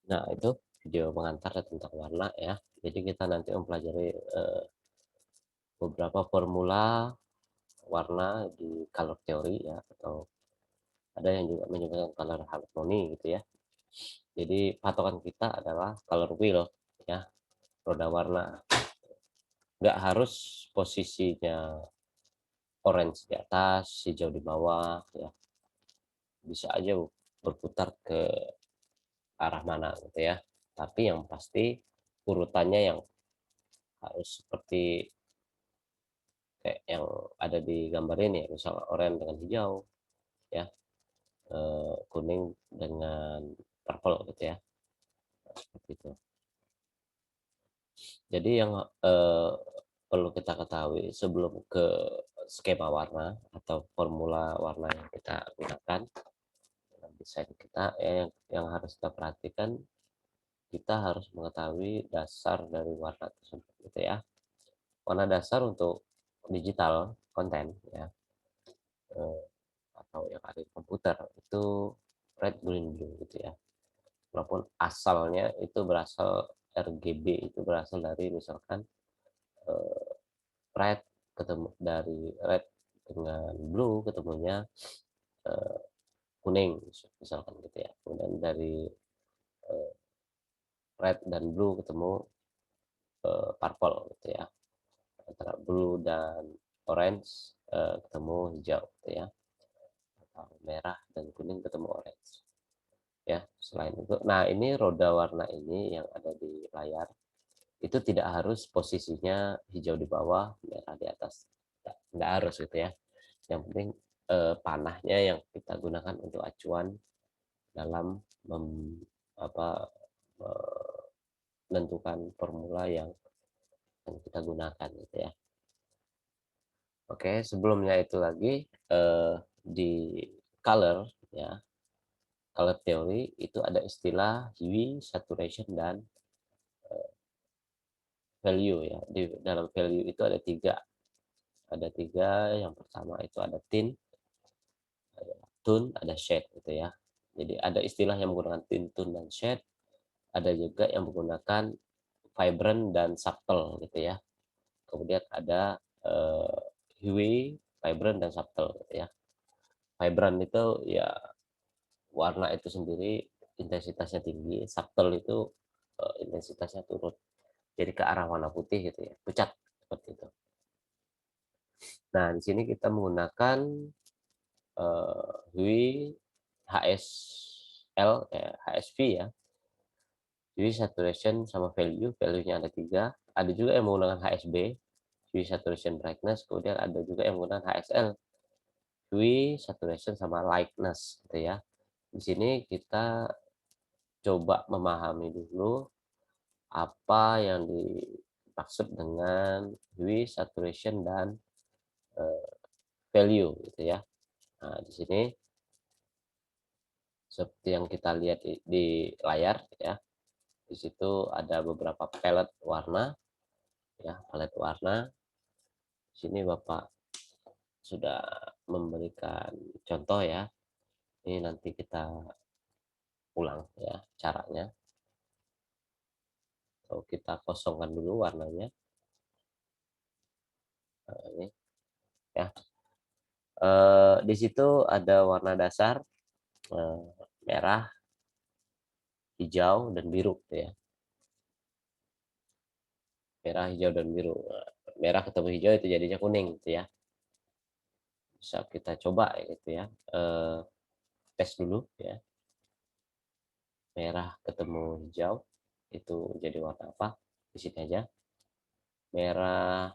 Nah, itu video pengantar tentang warna ya. Jadi kita nanti mempelajari beberapa formula warna di color theory ya, atau ada yang juga menyebutkan color harmony gitu ya. Jadi patokan kita adalah color wheel ya, roda warna. Nggak harus posisinya orange di atas, hijau di bawah ya. Bisa aja berputar ke arah mana gitu ya. Tapi yang pasti urutannya yang harus seperti kayak yang ada di gambar ini ya, misal oranye dengan hijau ya, kuning dengan purple gitu ya, seperti itu. Jadi yang perlu kita ketahui sebelum ke skema warna atau formula warna yang kita gunakan dalam desain kita, yang harus kita perhatikan, kita harus mengetahui dasar dari warna tersebut gitu ya. Warna dasar untuk digital konten ya, atau yang ada di komputer itu red, green, blue gitu ya. Walaupun asalnya itu berasal RGB, itu berasal dari misalkan eh, red ketemu dari red dengan blue ketemunya eh, kuning misalkan gitu ya. Kemudian dari eh, red dan blue ketemu purple gitu ya. Antara blue dan orange ketemu hijau gitu ya. Atau merah dan kuning ketemu orange. Ya, selain itu, nah ini roda warna ini yang ada di layar itu tidak harus posisinya hijau di bawah, merah di atas, nggak harus gitu ya. Yang penting panahnya yang kita gunakan untuk acuan dalam apa, menentukan formula yang kita gunakan gitu ya. Oke, sebelumnya itu lagi di color ya, color theory itu ada istilah hue, saturation, dan value ya. Di dalam value itu ada tiga. Ada tiga. Yang pertama itu ada tint, ada tone, ada shade gitu ya. Jadi ada istilah yang menggunakan tint, tone, dan shade. Ada juga yang menggunakan vibrant dan subtle gitu ya. Kemudian ada hue, vibrant, dan subtle gitu ya. Vibrant itu ya warna itu sendiri intensitasnya tinggi, subtle itu intensitasnya turun. Jadi ke arah warna putih gitu ya, pucat seperti itu. Nah, di sini kita menggunakan hue, HSL, HSV ya. Hue, saturation, sama value. Value-nya ada tiga. Ada juga yang menggunakan HSB, hue, saturation, brightness. Kemudian ada juga yang menggunakan HSL, hue, saturation, sama lightness gitu ya. Di sini kita coba memahami dulu apa yang dimaksud dengan hue, saturation, dan value gitu ya. Nah, di sini seperti yang kita lihat di layar ya. Di situ ada beberapa palet warna ya, palet warna. Di sini Bapak sudah memberikan contoh ya. Ini nanti kita ulang ya caranya. So, kita kosongkan dulu warnanya. Nah, ini ya. Di situ ada warna dasar merah, hijau, dan biru ya. Merah, hijau, dan biru. Nah, merah ketemu hijau itu jadinya kuning gitu ya. Bisa kita coba gitu ya. Tes dulu ya. Merah ketemu hijau itu jadi warna apa? Di sini aja. Merah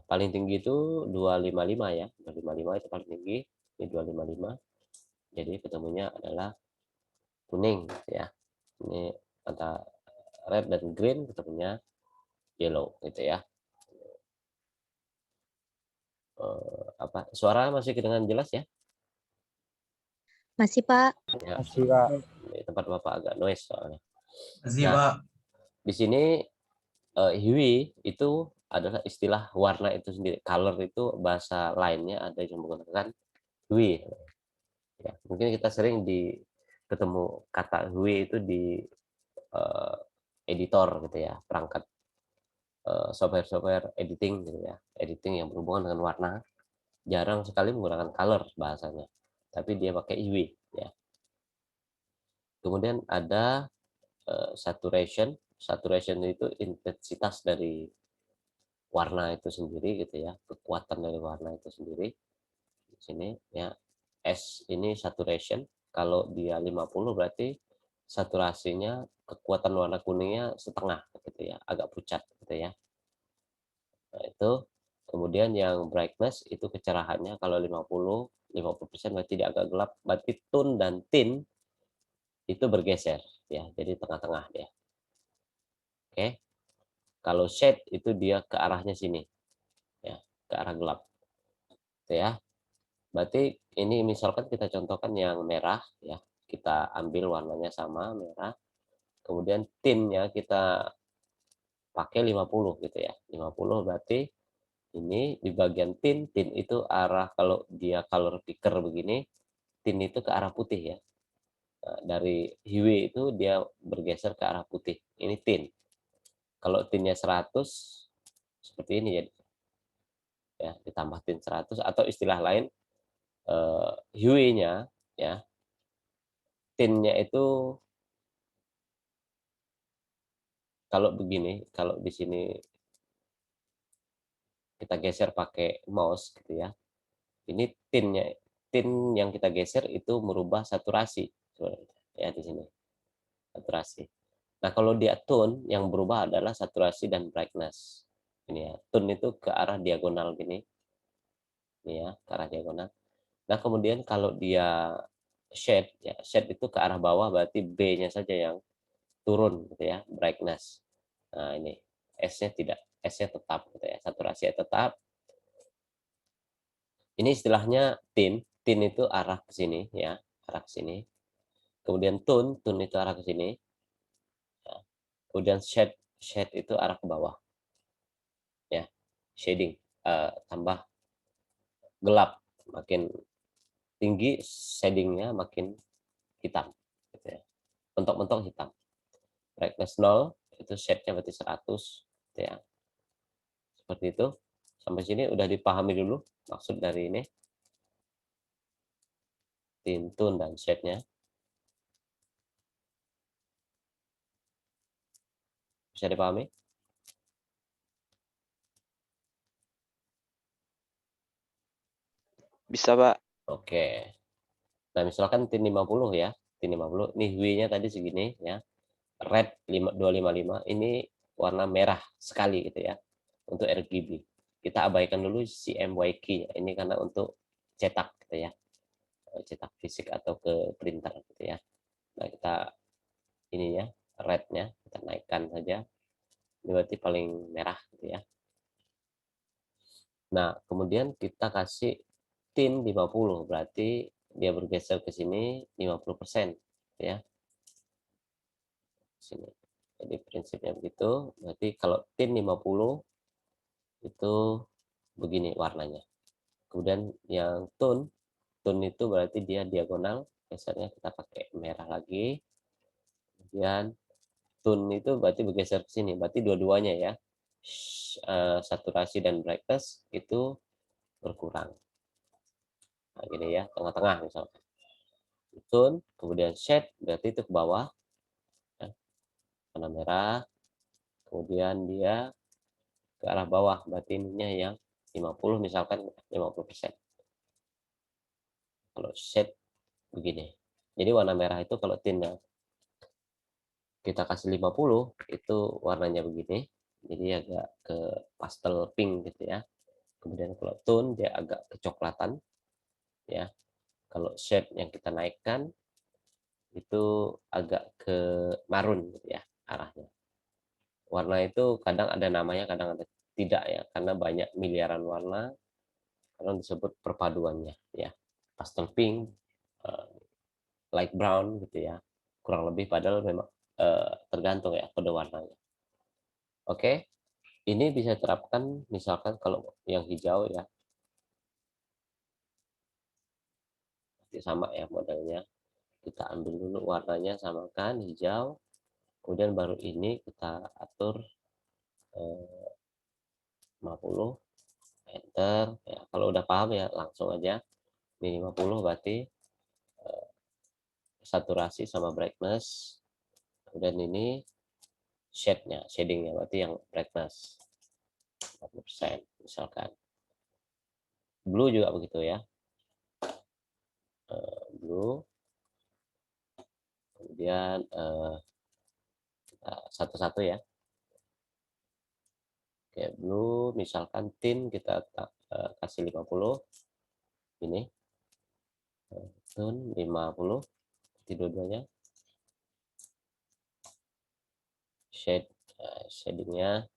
paling tinggi itu 255 ya. 255 itu paling tinggi. Ini 255. Jadi ketemunya adalah kuning gitu ya. Ini antara red dan green ketemunya yellow gitu ya. Apa suara masih kedengaran jelas ya? Masih, Pak. Ya, Masih, Kak. di tempat Bapak agak noise soalnya. Masih, Nah, Pak. di sini hue itu adalah istilah warna itu sendiri. Color itu bahasa lainnya ada yang menggunakan hue. Ya, mungkin kita sering ketemu kata Hui itu di uh, editor gitu ya, perangkat software-software editing gitu ya, editing yang berhubungan dengan warna, jarang sekali menggunakan color bahasanya, tapi dia pakai Hui ya. Kemudian ada saturation. Saturation itu intensitas dari warna itu sendiri gitu ya, kekuatan dari warna itu sendiri. Di sini ya, S ini saturation. Kalau dia 50 berarti saturasinya, kekuatan warna kuningnya setengah gitu ya, agak pucat gitu ya. Nah, itu kemudian yang brightness itu kecerahannya, kalau 50% berarti dia agak gelap, berarti tone dan tint itu bergeser ya, jadi tengah-tengah dia. Oke. Kalau shade itu dia ke arahnya sini ya, ke arah gelap. Gitu ya. Berarti ini misalkan kita contohkan yang merah ya. Kita ambil warnanya sama merah. Kemudian tintnya kita pakai 50 gitu ya. 50 berarti ini di bagian tint, tint itu arah, kalau dia color picker begini, tint itu ke arah putih ya. Nah, dari hue itu dia bergeser ke arah putih. Ini tint. Kalau tintnya 100 seperti ini ya, ditambah tint 100, atau istilah lain hue-nya ya, tintnya itu kalau begini, kalau di sini kita geser pakai mouse gitu ya, ini tintnya, tint yang kita geser itu merubah saturasi ya di sini, saturasi. Nah, kalau dia tone, yang berubah adalah saturasi dan brightness. Ini ya, tone itu ke arah diagonal gini, ini ya, ke arah diagonal. Nah, kemudian kalau dia shade ya, shade itu ke arah bawah, berarti B-nya saja yang turun gitu ya, brightness. Nah, ini S-nya tidak, S-nya tetap gitu ya, saturasi tetap. Ini istilahnya tint, tint itu arah ke sini ya, arah ke sini. Kemudian tone, tone itu arah ke sini ya. Kemudian shade, shade itu arah ke bawah ya. Shading, tambah gelap, makin tinggi shadingnya makin hitam gitu ya. Mentok-mentok hitam. Brightness 0 itu shade-nya berarti 100 gitu ya. Seperti itu. Sampai sini udah dipahami dulu maksud dari ini, tint, tone, dan shade-nya. Bisa dipahami? Bisa, Pak. Oke. Nah, misalkan tint 50 ya. Tint 50, nih hue-nya tadi segini ya. Red 255, ini warna merah sekali gitu ya. Untuk RGB. Kita abaikan dulu CMYK, ini karena untuk cetak gitu ya. Cetak fisik atau ke printer gitu ya. Nah, kita ini ya, red-nya kita naikkan saja. Ini berarti paling merah gitu ya. Nah, kemudian kita kasih tint 50, berarti dia bergeser ke sini 50% ya. Sini. Jadi prinsipnya begitu. Berarti kalau tint 50 itu begini warnanya. Kemudian yang tone, tone itu berarti dia diagonal, gesernya kita pakai merah lagi. Kemudian tone itu berarti bergeser ke sini, berarti dua-duanya ya. Saturasi dan brightness itu berkurang. Nah, gini ya, tengah-tengah misalnya. Tone, kemudian shade, berarti itu ke bawah, ya, warna merah, kemudian dia ke arah bawah, berarti ininya yang 50 misalkan 50%. Kalau shade begini. Jadi warna merah itu kalau tintnya kita kasih 50, itu warnanya begini. Jadi agak ke pastel pink gitu ya. Kemudian kalau tone dia agak kecoklatan ya. Kalau shade yang kita naikkan itu agak ke marun gitu ya arahnya. Warna itu kadang ada namanya, kadang ada tidak ya, karena banyak miliaran warna, karena disebut perpaduannya ya. Pastel pink, eh, light brown gitu ya, kurang lebih, padahal memang tergantung ya kode warnanya. Oke, ini bisa terapkan misalkan kalau yang hijau ya, sama ya modelnya. Kita ambil dulu warnanya, samakan hijau, kemudian baru ini kita atur 50, enter ya. Kalau udah paham ya langsung aja. Ini 50 berarti saturasi sama brightness, kemudian ini shadingnya berarti yang brightness 40% misalkan. Blue juga begitu ya, blue, kemudian satu-satu ya. Oke, blue misalkan tint kita kasih 50, ini tone 50, dua-duanya. Shadingnya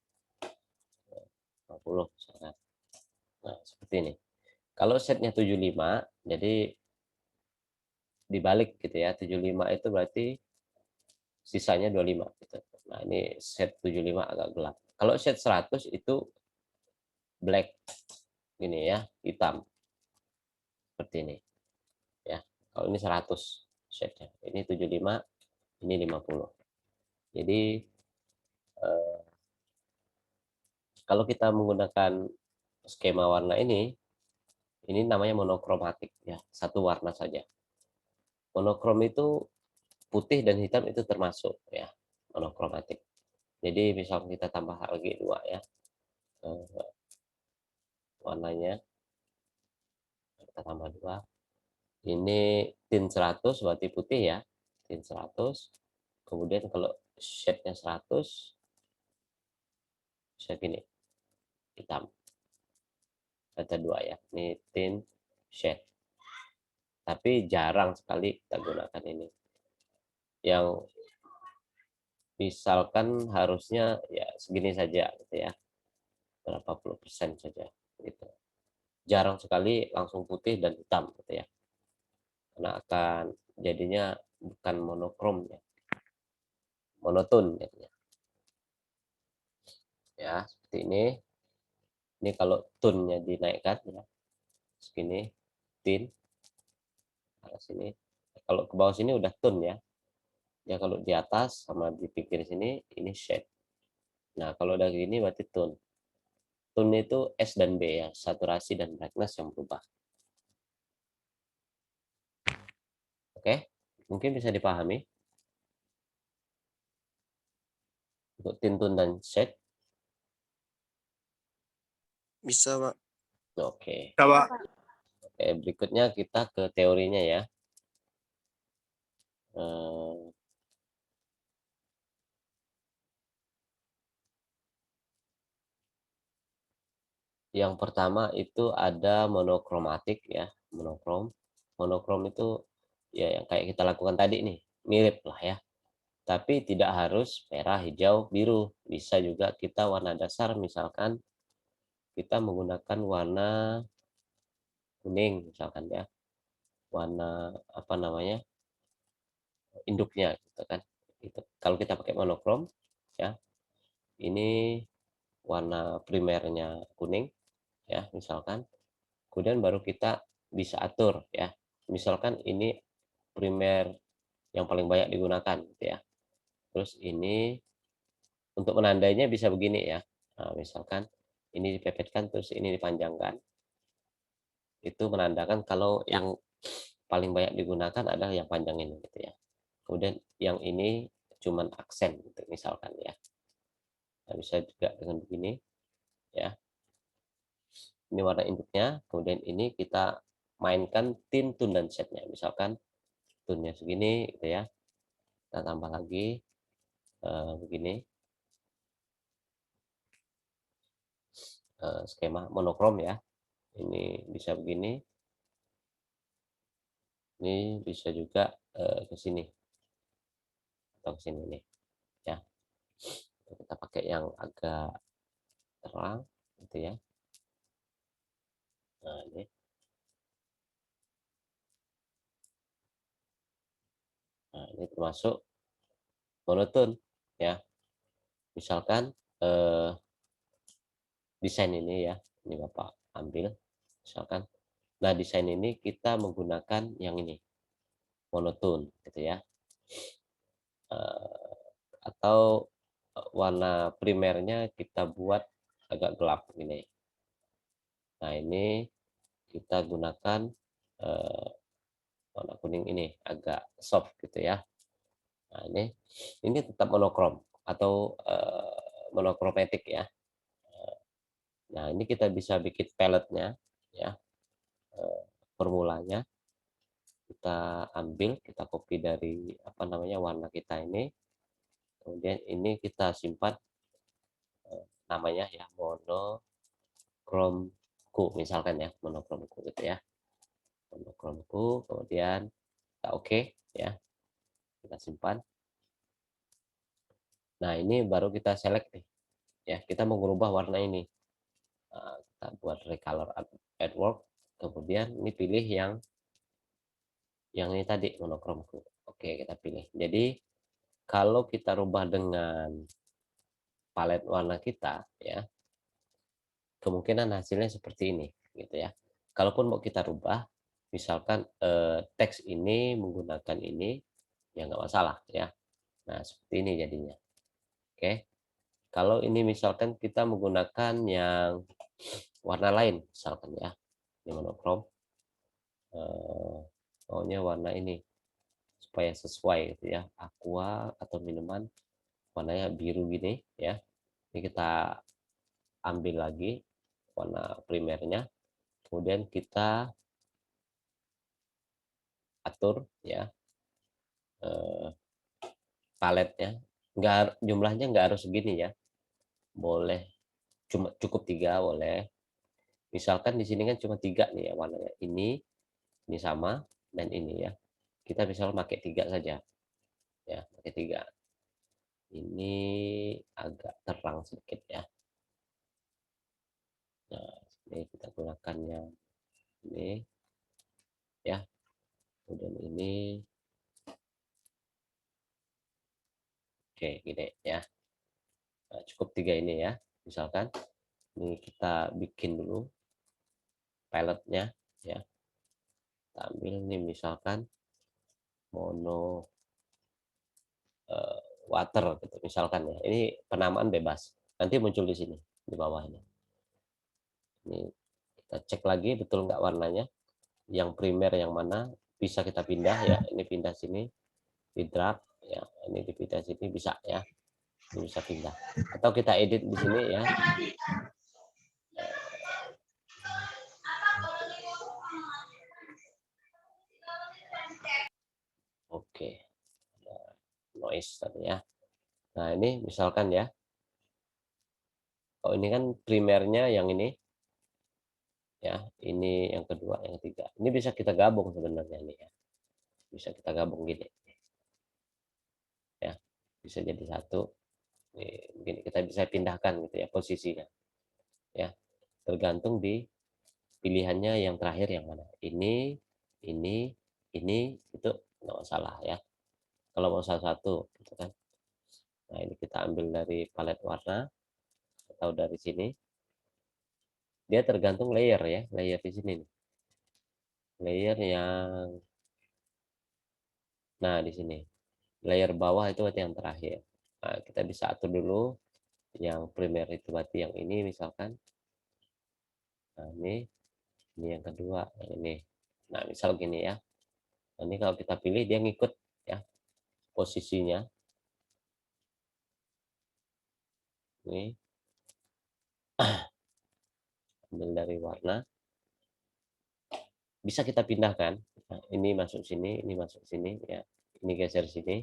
50 misalkan. Nah, seperti ini. Kalau setnya 75, jadi dibalik gitu ya. 75 itu berarti sisanya 25 gitu. Nah, ini set 75 agak gelap. Kalau set 100 itu black ini ya, hitam. Seperti ini ya. Kalau ini 100 setnya. Ini 75, ini 50. Jadi kalau kita menggunakan skema warna ini namanya monokromatik ya, satu warna saja. Monokrom itu putih dan hitam itu termasuk ya, monokromatik. Jadi misal kita tambah lagi 2 ya, warnanya kita tambah 2. Ini tint 100 berarti putih ya, tint 100. Kemudian kalau shade-nya 100 bisa gini, hitam. Ada 2 ya, ini tint shade. Tapi jarang sekali kita gunakan ini. Yang misalkan harusnya ya segini saja gitu ya, berapa puluh persen saja gitu. Jarang sekali langsung putih dan hitam gitu ya, karena akan jadinya bukan monokrom ya, monoton jadinya ya. Seperti ini kalau tone-nya dinaikkan ya, segini tint ke sini. Kalau ke bawah sini udah tone ya, ya kalau di atas sama di pinggir sini ini shade. Nah kalau udah gini berarti tone. Tone itu S dan B ya, saturasi dan brightness yang berubah. Oke, mungkin bisa dipahami untuk tint, tone, dan shade. Bisa, Pak. Oke. Bisa, Pak. Oke, berikutnya kita ke teorinya ya. Eh, Yang pertama itu ada monokromatik ya, monokrom. Monokrom itu ya yang kayak kita lakukan tadi nih, mirip lah ya. Tapi tidak harus merah, hijau, biru. Bisa juga kita warna dasar, misalkan kita menggunakan warna kuning misalkan ya. Warna apa namanya? Induknya gitu kan. Itu. Kalau kita pakai monokrom ya, ini warna primernya kuning ya misalkan. Kemudian baru kita bisa atur ya. Misalkan ini primer yang paling banyak digunakan gitu ya. Terus ini untuk menandainya bisa begini ya. Nah, misalkan ini dipepetkan terus ini dipanjangkan. Itu menandakan kalau yang paling banyak digunakan adalah yang panjang ini gitu ya. Kemudian yang ini cuman aksen gitu misalkan ya. Nah, bisa juga dengan begini ya. Ini warna induknya, kemudian ini kita mainkan tint, tone, dan shade-nya. Misalkan tone-nya segini gitu ya. Kita tambah lagi begini, skema monokrom ya. Ini bisa begini, ini bisa juga ke sini atau ke sini nih ya. Kita pakai yang agak terang gitu ya. Nah, ini termasuk monoton ya. Misalkan desain ini ya, ini Bapak ambil misalkan. Nah, desain ini kita menggunakan yang ini. monotone gitu ya. Eh, atau warna primernya kita buat agak gelap ini. Nah, ini kita gunakan eh, warna kuning ini agak soft gitu ya. Nah, ini tetap monokrom atau monokromatik ya. Nah, ini kita bisa bikin paletnya ya. Formulanya kita ambil, kita copy dari apa namanya warna kita ini. Kemudian ini kita simpan namanya ya monochrome misalkan ya, monochrome gitu ya. Monochrome, kemudian kita oke ya, kita simpan. Nah, ini baru kita select nih ya, kita mau merubah warna ini. Kita buat recolor at work, kemudian ini pilih yang ini tadi monochrome. Oke, kita pilih. Jadi kalau kita rubah dengan palet warna kita ya, kemungkinan hasilnya seperti ini gitu ya. Kalaupun mau kita rubah, misalkan teks ini menggunakan ini, ya nggak masalah ya. Nah, seperti ini jadinya. Oke. Kalau ini misalkan kita menggunakan yang warna lain, misalkan ya, ini monokrom, maunya warna ini supaya sesuai gitu ya, aqua atau minuman warnanya biru gini ya. Ini kita ambil lagi warna primernya, kemudian kita atur ya paletnya. Jumlahnya nggak harus segini ya, boleh cukup 3 boleh. Misalkan di sini kan cuma 3 nih ya warnanya, ini sama, dan ini ya. Kita misal pakai 3 saja ya, pakai 3. Ini agak terang sedikit ya. Nah, ini kita gunakan yang ini ya. Kemudian ini oke gini ya. Nah, cukup 3 ini ya. Misalkan ini kita bikin dulu paletnya ya. Kita ambil nih misalkan mono water gitu misalkan ya. Ini penamaan bebas. Nanti muncul di sini di bawah ini. Ini kita cek lagi betul nggak warnanya. Yang primer yang mana, bisa kita pindah ya. Ini pindah sini, di drag ya. Ini dipindah sini bisa ya. Ini bisa pindah. Atau kita edit di sini ya. Oke. Noise tadi ya. Nah, ini misalkan ya. Oh, ini kan primernya yang ini ya. Ini yang kedua, yang ketiga. Ini bisa kita gabung sebenarnya ini ya. Bisa kita gabung gini ya. Bisa jadi satu. Mungkin kita bisa pindahkan gitu ya posisinya ya, tergantung di pilihannya yang terakhir yang mana, ini itu nggak masalah ya kalau mau salah satu gitu kan. Nah, ini kita ambil dari palet warna atau dari sini, dia tergantung layer ya, layer di sini nih. Layer yang nah di sini layer bawah itu berarti yang terakhir. Nah, kita bisa atur dulu yang primer itu berarti yang ini misalkan. Nah, ini yang kedua yang ini. Nah, misal gini ya. Nah, ini kalau kita pilih dia ngikut ya posisinya. Ini ambil dari warna, bisa kita pindahkan. Nah, ini masuk sini, ini masuk sini ya. Ini geser sini,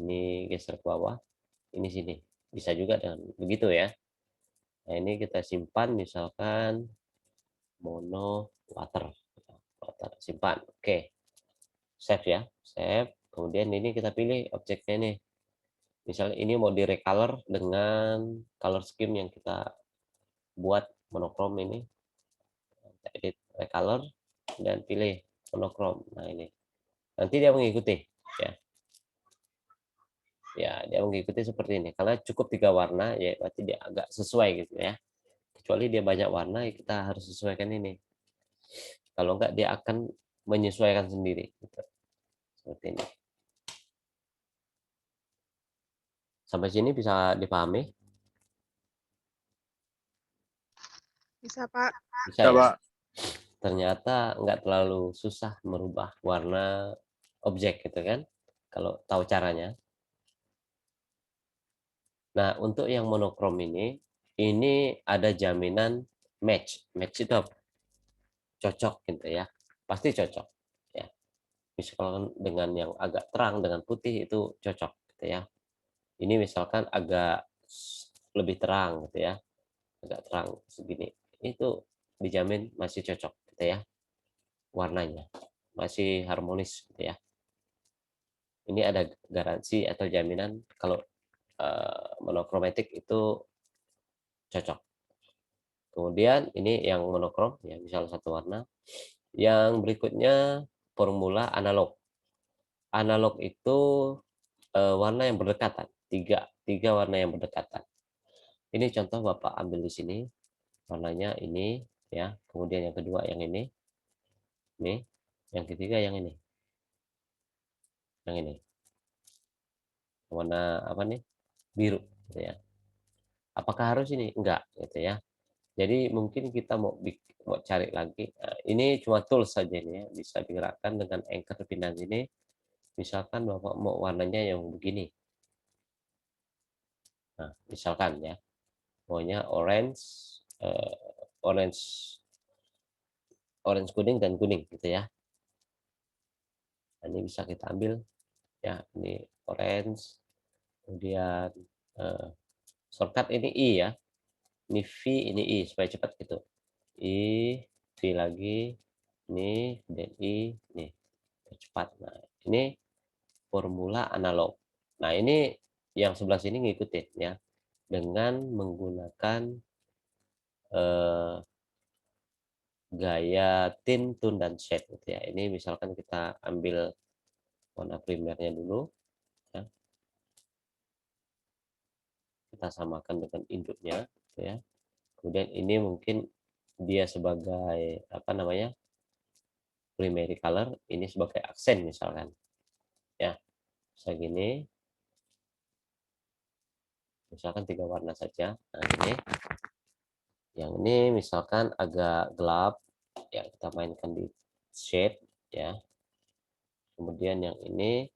ini geser ke bawah, ini sini. Bisa juga dengan begitu ya. Nah, ini kita simpan misalkan mono water. Water simpan. Oke. Save ya. Save. Kemudian ini kita pilih objeknya nih. Misalnya ini mau direcolor dengan color scheme yang kita buat monokrom ini. Edit recolor dan pilih monokrom. Nah, ini nanti dia mengikuti ya. Ya, dia mengikuti seperti ini. Karena cukup 3 warna ya berarti dia agak sesuai gitu ya. Kecuali dia banyak warna ya kita harus sesuaikan ini. Kalau enggak dia akan menyesuaikan sendiri gitu. seperti ini. Sampai sini bisa dipahami? Bisa, Pak. Bisa ya? Ternyata nggak terlalu susah merubah warna objek gitu kan, kalau tahu caranya. Nah, untuk yang monokrom ini ada jaminan match. Match itu apa? Cocok gitu ya, pasti cocok ya. Misalkan dengan yang agak terang dengan putih itu cocok gitu ya. Ini misalkan agak lebih terang gitu ya, agak terang segini, itu dijamin masih cocok gitu ya, warnanya masih harmonis gitu ya. Ini ada garansi atau jaminan kalau monokromatik itu cocok. Kemudian ini yang monokrom ya, misal satu warna. Yang berikutnya formula analog. Analog itu warna yang berdekatan, tiga tiga warna yang berdekatan. Ini contoh Bapak ambil di sini, warnanya ini ya, kemudian yang kedua yang ini, yang ketiga yang ini. Warna apa nih? Biru gitu ya. Apakah harus ini? Enggak gitu ya. Jadi mungkin kita mau cari lagi, ini cuma tools saja ini ya, bisa digerakkan dengan anchor pindah ini. Misalkan Bapak mau warnanya yang begini. Nah, misalkan ya, maunya orange, eee, orange orange kuning dan kuning gitu ya. Nah, ini bisa kita ambil ya, ini orange, kemudian, eee, shortcut ini I ya, ini V, ini I supaya cepat gitu. I, V lagi, ini, dan I, nih, cepat. Nah, ini formula analog. Nah, ini yang sebelah sini ngikutin ya, dengan menggunakan, eee, gaya tint, tone, dan shade gitu ya. Ini misalkan kita ambil warna primernya dulu ya, kita samakan dengan induknya gitu ya. Kemudian ini mungkin dia sebagai apa namanya, primary color, ini sebagai aksen misalkan ya. Bisa gini, misalkan 3 warna saja. Nah, ini yang ini misalkan agak gelap ya, kita mainkan di shade ya. Kemudian yang ini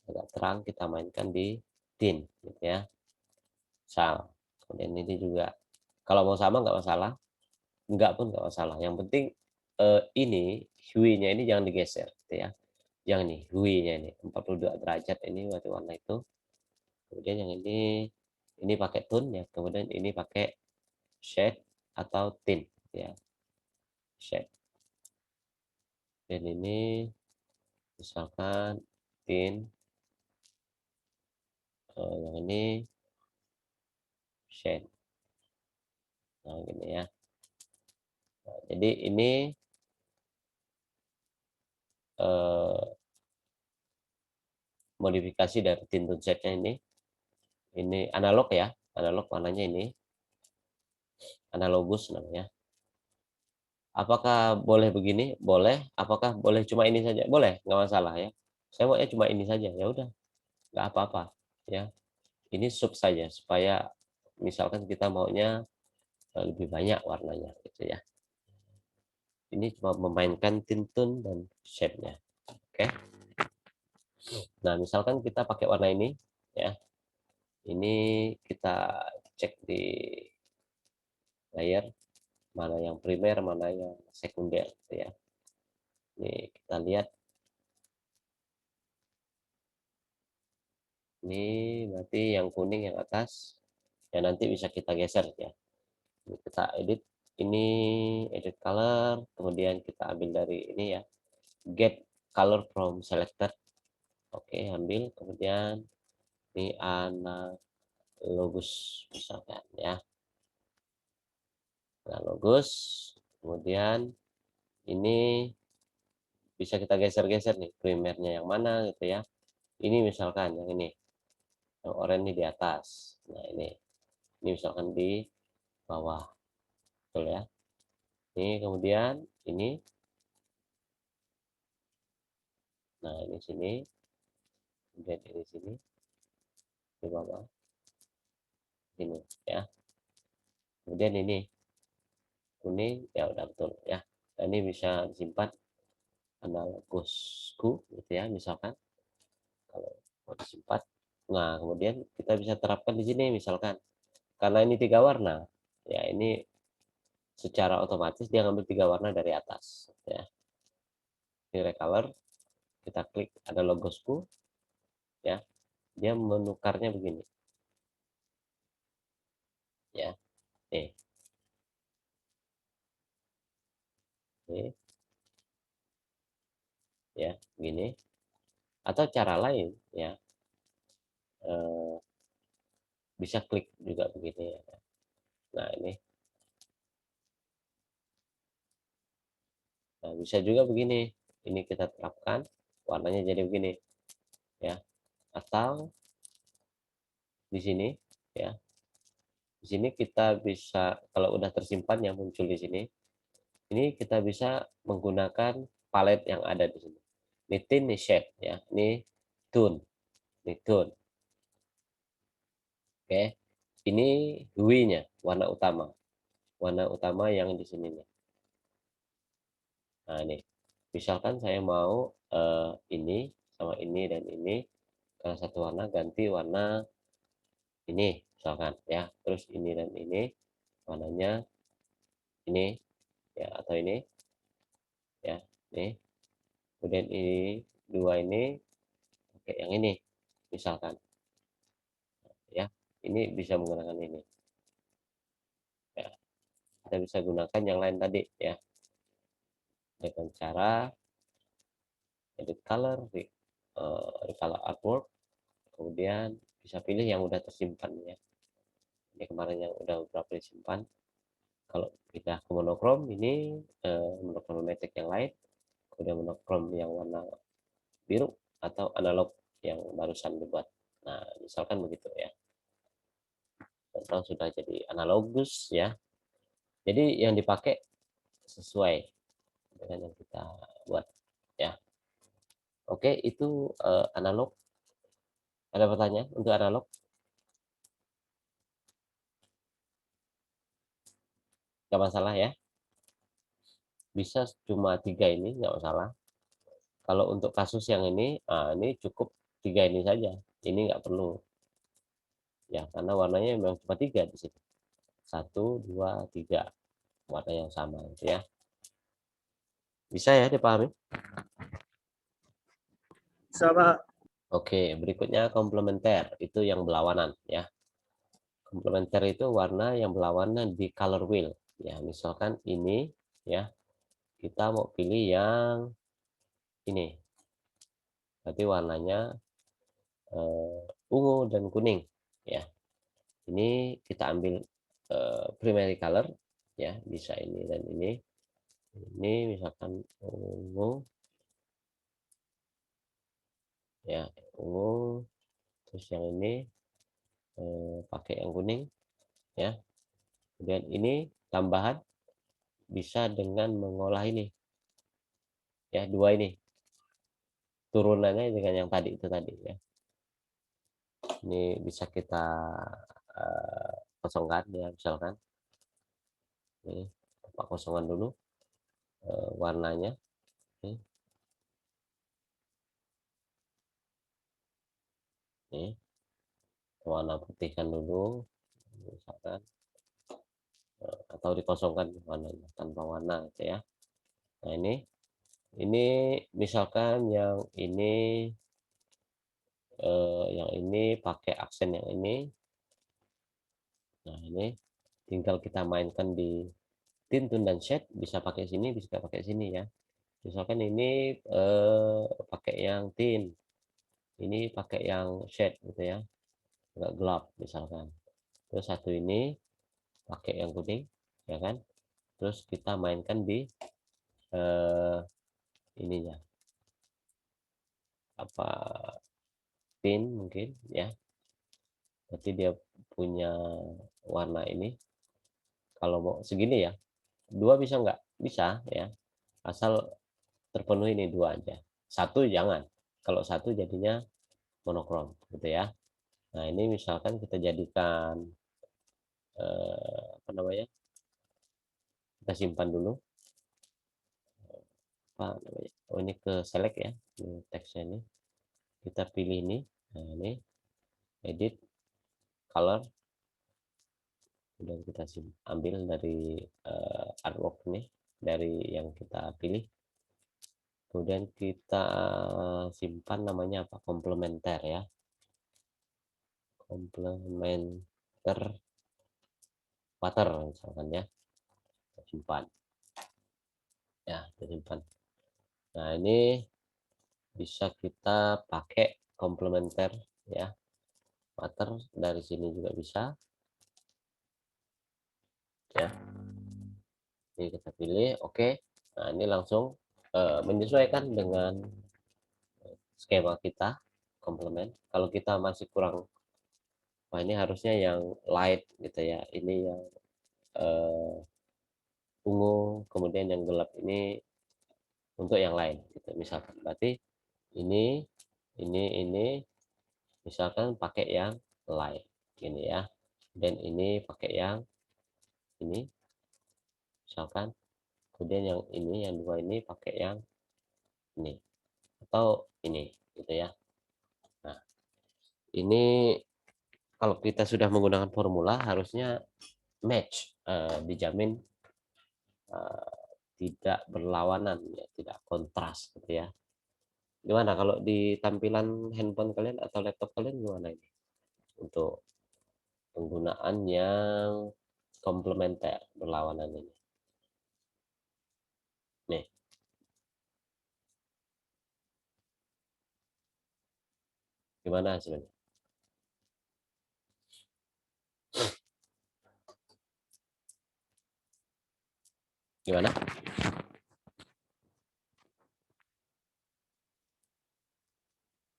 agak terang, kita mainkan di tint gitu ya. Misal, kemudian ini juga kalau mau sama nggak masalah, enggak pun nggak masalah. Yang penting, ini hue-nya ini jangan digeser gitu ya. Yang ini hue-nya ini 42 derajat ini berarti warna itu. Kemudian yang ini pakai tone ya, kemudian ini pakai shade atau tint ya, shade. Dan ini misalkan tint, yang ini shade. Nah, gini ya. Nah, jadi ini, eee, modifikasi dari tint tone shade-nya ini. Ini analog ya, analog warnanya ini, analogus namanya. Apakah boleh begini? Boleh. Apakah boleh cuma ini saja? Boleh, nggak masalah ya. Saya maunya cuma ini saja, ya udah, nggak apa-apa, ya. Ini sub saja supaya misalkan kita maunya, lebih banyak warnanya gitu ya. Ini cuma memainkan tint tone dan shape-nya, oke. Nah, misalkan kita pakai warna ini, ya, ini kita cek di layer, mana yang primer, mana yang sekunder gitu ya. Ini kita lihat, ini berarti yang kuning yang atas, ya nanti bisa kita geser ya. Ini kita edit, ini edit color, kemudian kita ambil dari ini ya, get color from selected. Oke, ambil, kemudian ini analogus misalkan ya. Analogus, kemudian ini bisa kita geser-geser nih, primernya yang mana gitu ya. Ini misalkan yang ini, yang oranye ini di atas. Nah, ini misalkan di bawah, betul ya. Ini kemudian ini Nah, ini sini, kemudian ini sini, di bawah, ini ya. Kemudian ini kuning, ya udah betul ya. Nah, ini bisa disimpan analogusku gitu ya, misalkan kalau mau disimpan. Nah, kemudian kita bisa terapkan di sini misalkan karena ini 3 warna, ya ini secara otomatis dia ngambil 3 warna dari atas ya. Ini recolor, kita klik ada logosku ya, dia menukarnya begini ya. Nih, nih ya, begini. Atau cara lain ya, eh, bisa klik juga begini ya. Nah, ini. Nah, bisa juga begini. Ini kita terapkan warnanya jadi begini ya. Atau di sini ya. Di sini kita bisa kalau udah tersimpan yang muncul di sini, ini kita bisa menggunakan palet yang ada di sini. Ini tint, ini shade ya. Ini tone, ini tone. Oke. Ini hue-nya, warna utama. Warna utama yang di sini nih. Nah, ini. Misalkan saya mau ini sama ini dan ini salah satu warna ganti warna ini misalkan ya. Terus ini dan ini warnanya ini ya atau ini ya. Nih. Kemudian ini dua ini pakai yang ini misalkan ya. Ini bisa menggunakan ini ya. Kita bisa gunakan yang lain tadi ya dengan cara edit color, recolor artwork, kemudian bisa pilih yang udah tersimpan ya. Ini kemarin yang udah beberapa disimpan. Kalau kita ke monokrom ini monochromatic yang lain, kemudian monokrom yang warna biru atau analog yang barusan dibuat. Nah, misalkan begitu ya. Contoh sudah jadi analogus ya. Jadi yang dipakai sesuai dengan yang kita buat ya. Oke, itu analog. Ada pertanyaan untuk analog? Nggak masalah ya. Bisa cuma 3 ini nggak masalah. Kalau untuk kasus yang ini cukup 3 ini saja. Ini nggak perlu ya karena warnanya memang cuma 3 di sini. 1, 2, 3 warna yang sama gitu ya. Bisa ya dipahami? Bisa, Pak. Oke, berikutnya komplementer, itu yang berlawanan ya. Komplementer itu warna yang berlawanan di color wheel. Ya, misalkan ini ya, kita mau pilih yang ini. Berarti warnanya ungu dan kuning ya. Ini kita ambil primary color ya, bisa ini dan ini. Ini misalkan ungu ya, ungu. Terus yang ini pakai yang kuning ya. Kemudian ini tambahan bisa dengan mengolah ini ya, dua ini turunannya dengan yang tadi itu tadi ya. Ini bisa kita kosongkan ya, misalkan ini kita kosongan dulu warnanya ini, ini warna putihkan dulu misalkan atau dikosongkan warnanya tanpa warna gitu ya. Nah, ini misalkan yang ini pakai aksen yang ini. Nah, ini tinggal kita mainkan di tint, tone, dan shade, bisa pakai sini, bisa pakai sini ya. Misalkan ini pakai yang tint, ini pakai yang shade gitu ya, agak gelap misalkan. Terus satu ini pakai yang kuning, ya kan? Terus kita mainkan di eh, ininya, apa tint mungkin ya. Berarti dia punya warna ini. Kalau mau segini ya, dua bisa nggak? Bisa ya, asal terpenuhi ini dua aja. Satu jangan. Kalau satu jadinya monokrom gitu ya. Nah, ini misalkan kita jadikan apa namanya? Kita simpan dulu apa namanya? Oh, ini ke select ya. Ini teksnya ini. Kita pilih ini. Nah, ini edit color, kemudian kita ambil dari artwork ini dari yang kita pilih, kemudian kita simpan namanya apa, komplementer ya, komplementer water misalkan ya, kita simpan ya, kita simpan. Nah, ini bisa kita pakai komplementer ya, water dari sini juga bisa ya. Ini kita pilih oke. Nah, ini langsung menyesuaikan dengan skema kita komplement. Kalau kita masih kurang, wah ini harusnya yang light gitu ya, ini yang eh, ungu, kemudian yang gelap ini untuk yang lain gitu misalkan. Berarti ini ini misalkan pakai yang light ini ya, dan ini pakai yang ini misalkan, kemudian yang ini yang dua ini pakai yang ini atau ini gitu ya. Nah, ini kalau kita sudah menggunakan formula harusnya match, dijamin tidak berlawanan ya, tidak kontras gitu ya. Gimana kalau di tampilan handphone kalian atau laptop kalian gimana ini untuk penggunaan yang komplementer berlawanan ini? Nih, gimana hasilnya? Gimana?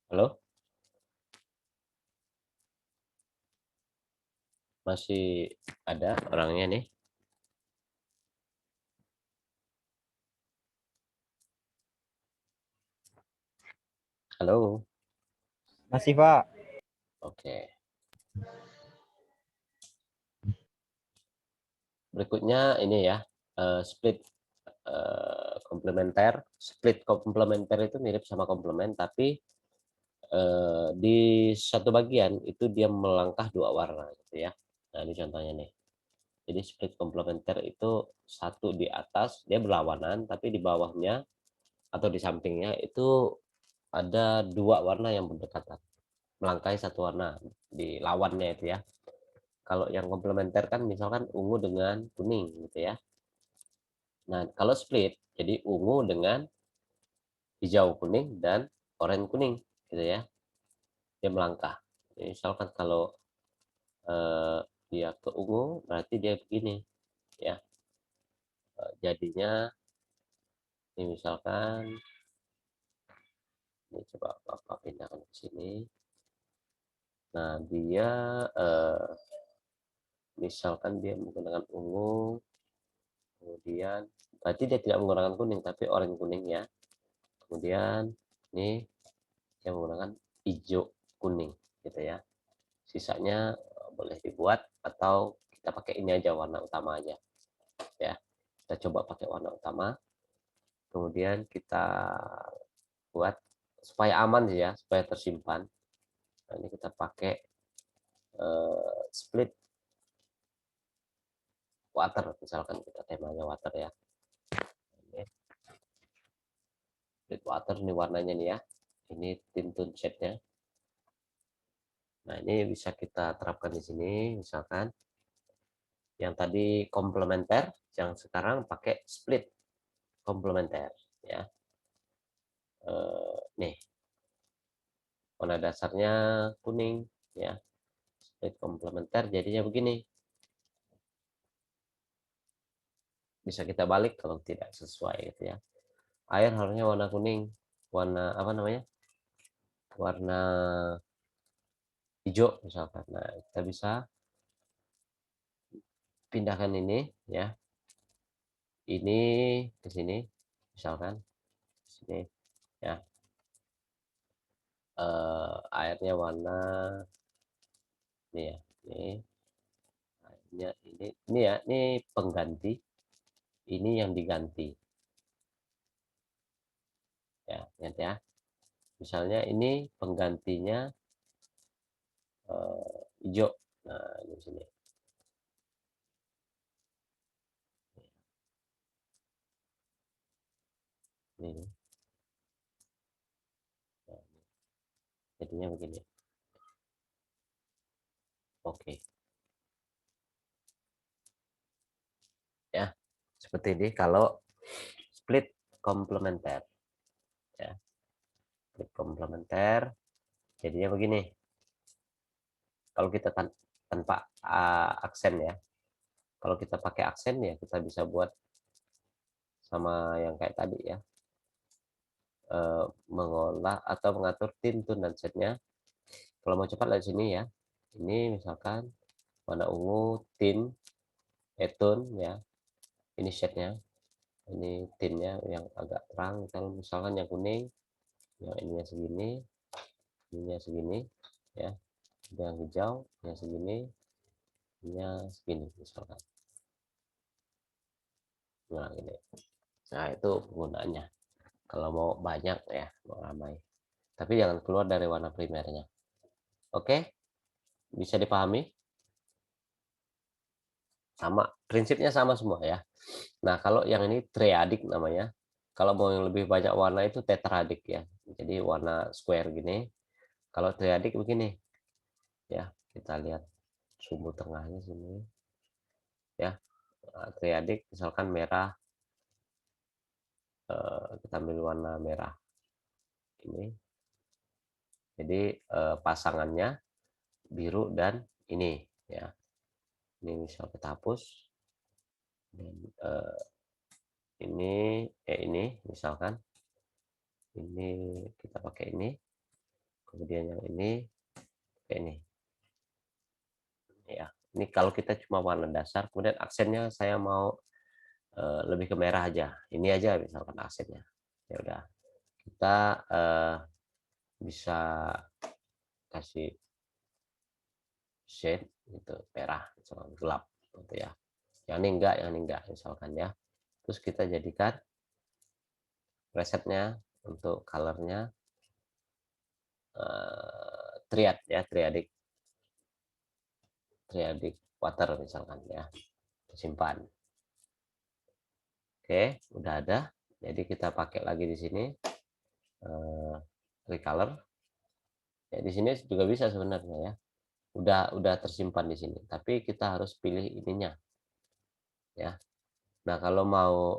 Halo? Masih ada orangnya nih? Halo? Masih, Pak. Oke. Berikutnya ini ya, split komplementer. Split komplementer itu mirip sama komplement, tapi di satu bagian itu dia melangkah dua warna gitu ya. Nah, ini contohnya nih. Jadi split komplementer itu satu di atas dia berlawanan, tapi di bawahnya atau di sampingnya itu ada dua warna yang berdekatan, melangkahi satu warna di lawannya itu ya. Kalau yang komplementer kan misalkan ungu dengan kuning gitu ya. Nah, kalau split jadi ungu dengan hijau kuning dan oranye kuning gitu ya. Dia melangkah. Jadi misalkan kalau dia ke ungu berarti dia begini ya. Jadinya ini misalkan ini coba Bapak pindahkan ke sini. Nah, dia misalkan dia menggunakan ungu, kemudian berarti dia tidak menggunakan kuning tapi oranye kuning ya. Kemudian ini dia menggunakan hijau kuning gitu ya. Sisanya boleh dibuat atau kita pakai ini aja, warna utama aja ya. Kita coba pakai warna utama, kemudian kita buat supaya aman ya, supaya tersimpan. Nah, ini kita pakai split water, misalkan kita temanya water ya. Ini split water, ini warnanya nih ya, ini tint tone shade-nya. Nah, ini bisa kita terapkan di sini, misalkan yang tadi komplementer, yang sekarang pakai split komplementer ya. Nih warna dasarnya kuning ya, split komplementer jadinya begini. Bisa kita balik kalau tidak sesuai gitu ya. Air harusnya warna kuning, warna apa namanya, warna hijau misalkan. Nah, kita bisa pindahkan ini ya, ini ke sini misalkan, sini ya. airnya warna ini ya, ini airnya ini ya, ini pengganti, ini yang diganti. Ya, lihat ya. Misalnya ini penggantinya hijau. Nah, ini di sini. Ini. Nah, jadinya begini. Oke. Ya, seperti ini kalau split komplementer. Ya, split komplementer. Jadinya begini. Kalau kita tanpa aksen ya. Kalau kita pakai aksen ya kita bisa buat sama yang kayak tadi ya. Mengolah atau mengatur tint, tone, dan setnya. Kalau mau cepat dari sini ya. Ini misalkan warna ungu, tint, tone ya. Ini setnya. Ini tintnya yang agak terang. Kalau misalkan yang kuning, yang ininya segini, ininya segini ya. Yang hijau, yang segini, ininya segini misalkan. Nah, ini. Nah, itu penggunaannya. Kalau mau banyak ya, mau ramai. Tapi jangan keluar dari warna primernya. Oke? Bisa dipahami? Sama, prinsipnya sama semua ya. Nah, kalau yang ini triadik namanya. Kalau mau yang lebih banyak warna itu tetradik ya. Jadi warna square gini. Kalau triadik begini. Ya, kita lihat sumbu tengahnya sini. Ya, triadik misalkan merah. Kita ambil warna merah. Ini. Jadi pasangannya biru dan ini ya. Ini misal kita hapus. Dan, ini misalkan ini kita pakai ini, kemudian yang ini pakai ini ya. Ini kalau kita cuma warna dasar, kemudian aksennya saya mau lebih ke merah aja, ini aja misalkan aksennya. Ya udah, kita bisa kasih shade itu merah misalkan gelap gitu ya. Yang ini enggak misalkan ya. Terus kita jadikan presetnya untuk colornya triad ya, triadic water misalkan ya, simpan. Oke, udah ada. Jadi kita pakai lagi di sini recolor. Ya, di sini juga bisa sebenarnya ya. Udah tersimpan di sini. Tapi kita harus pilih ininya ya. Nah, kalau mau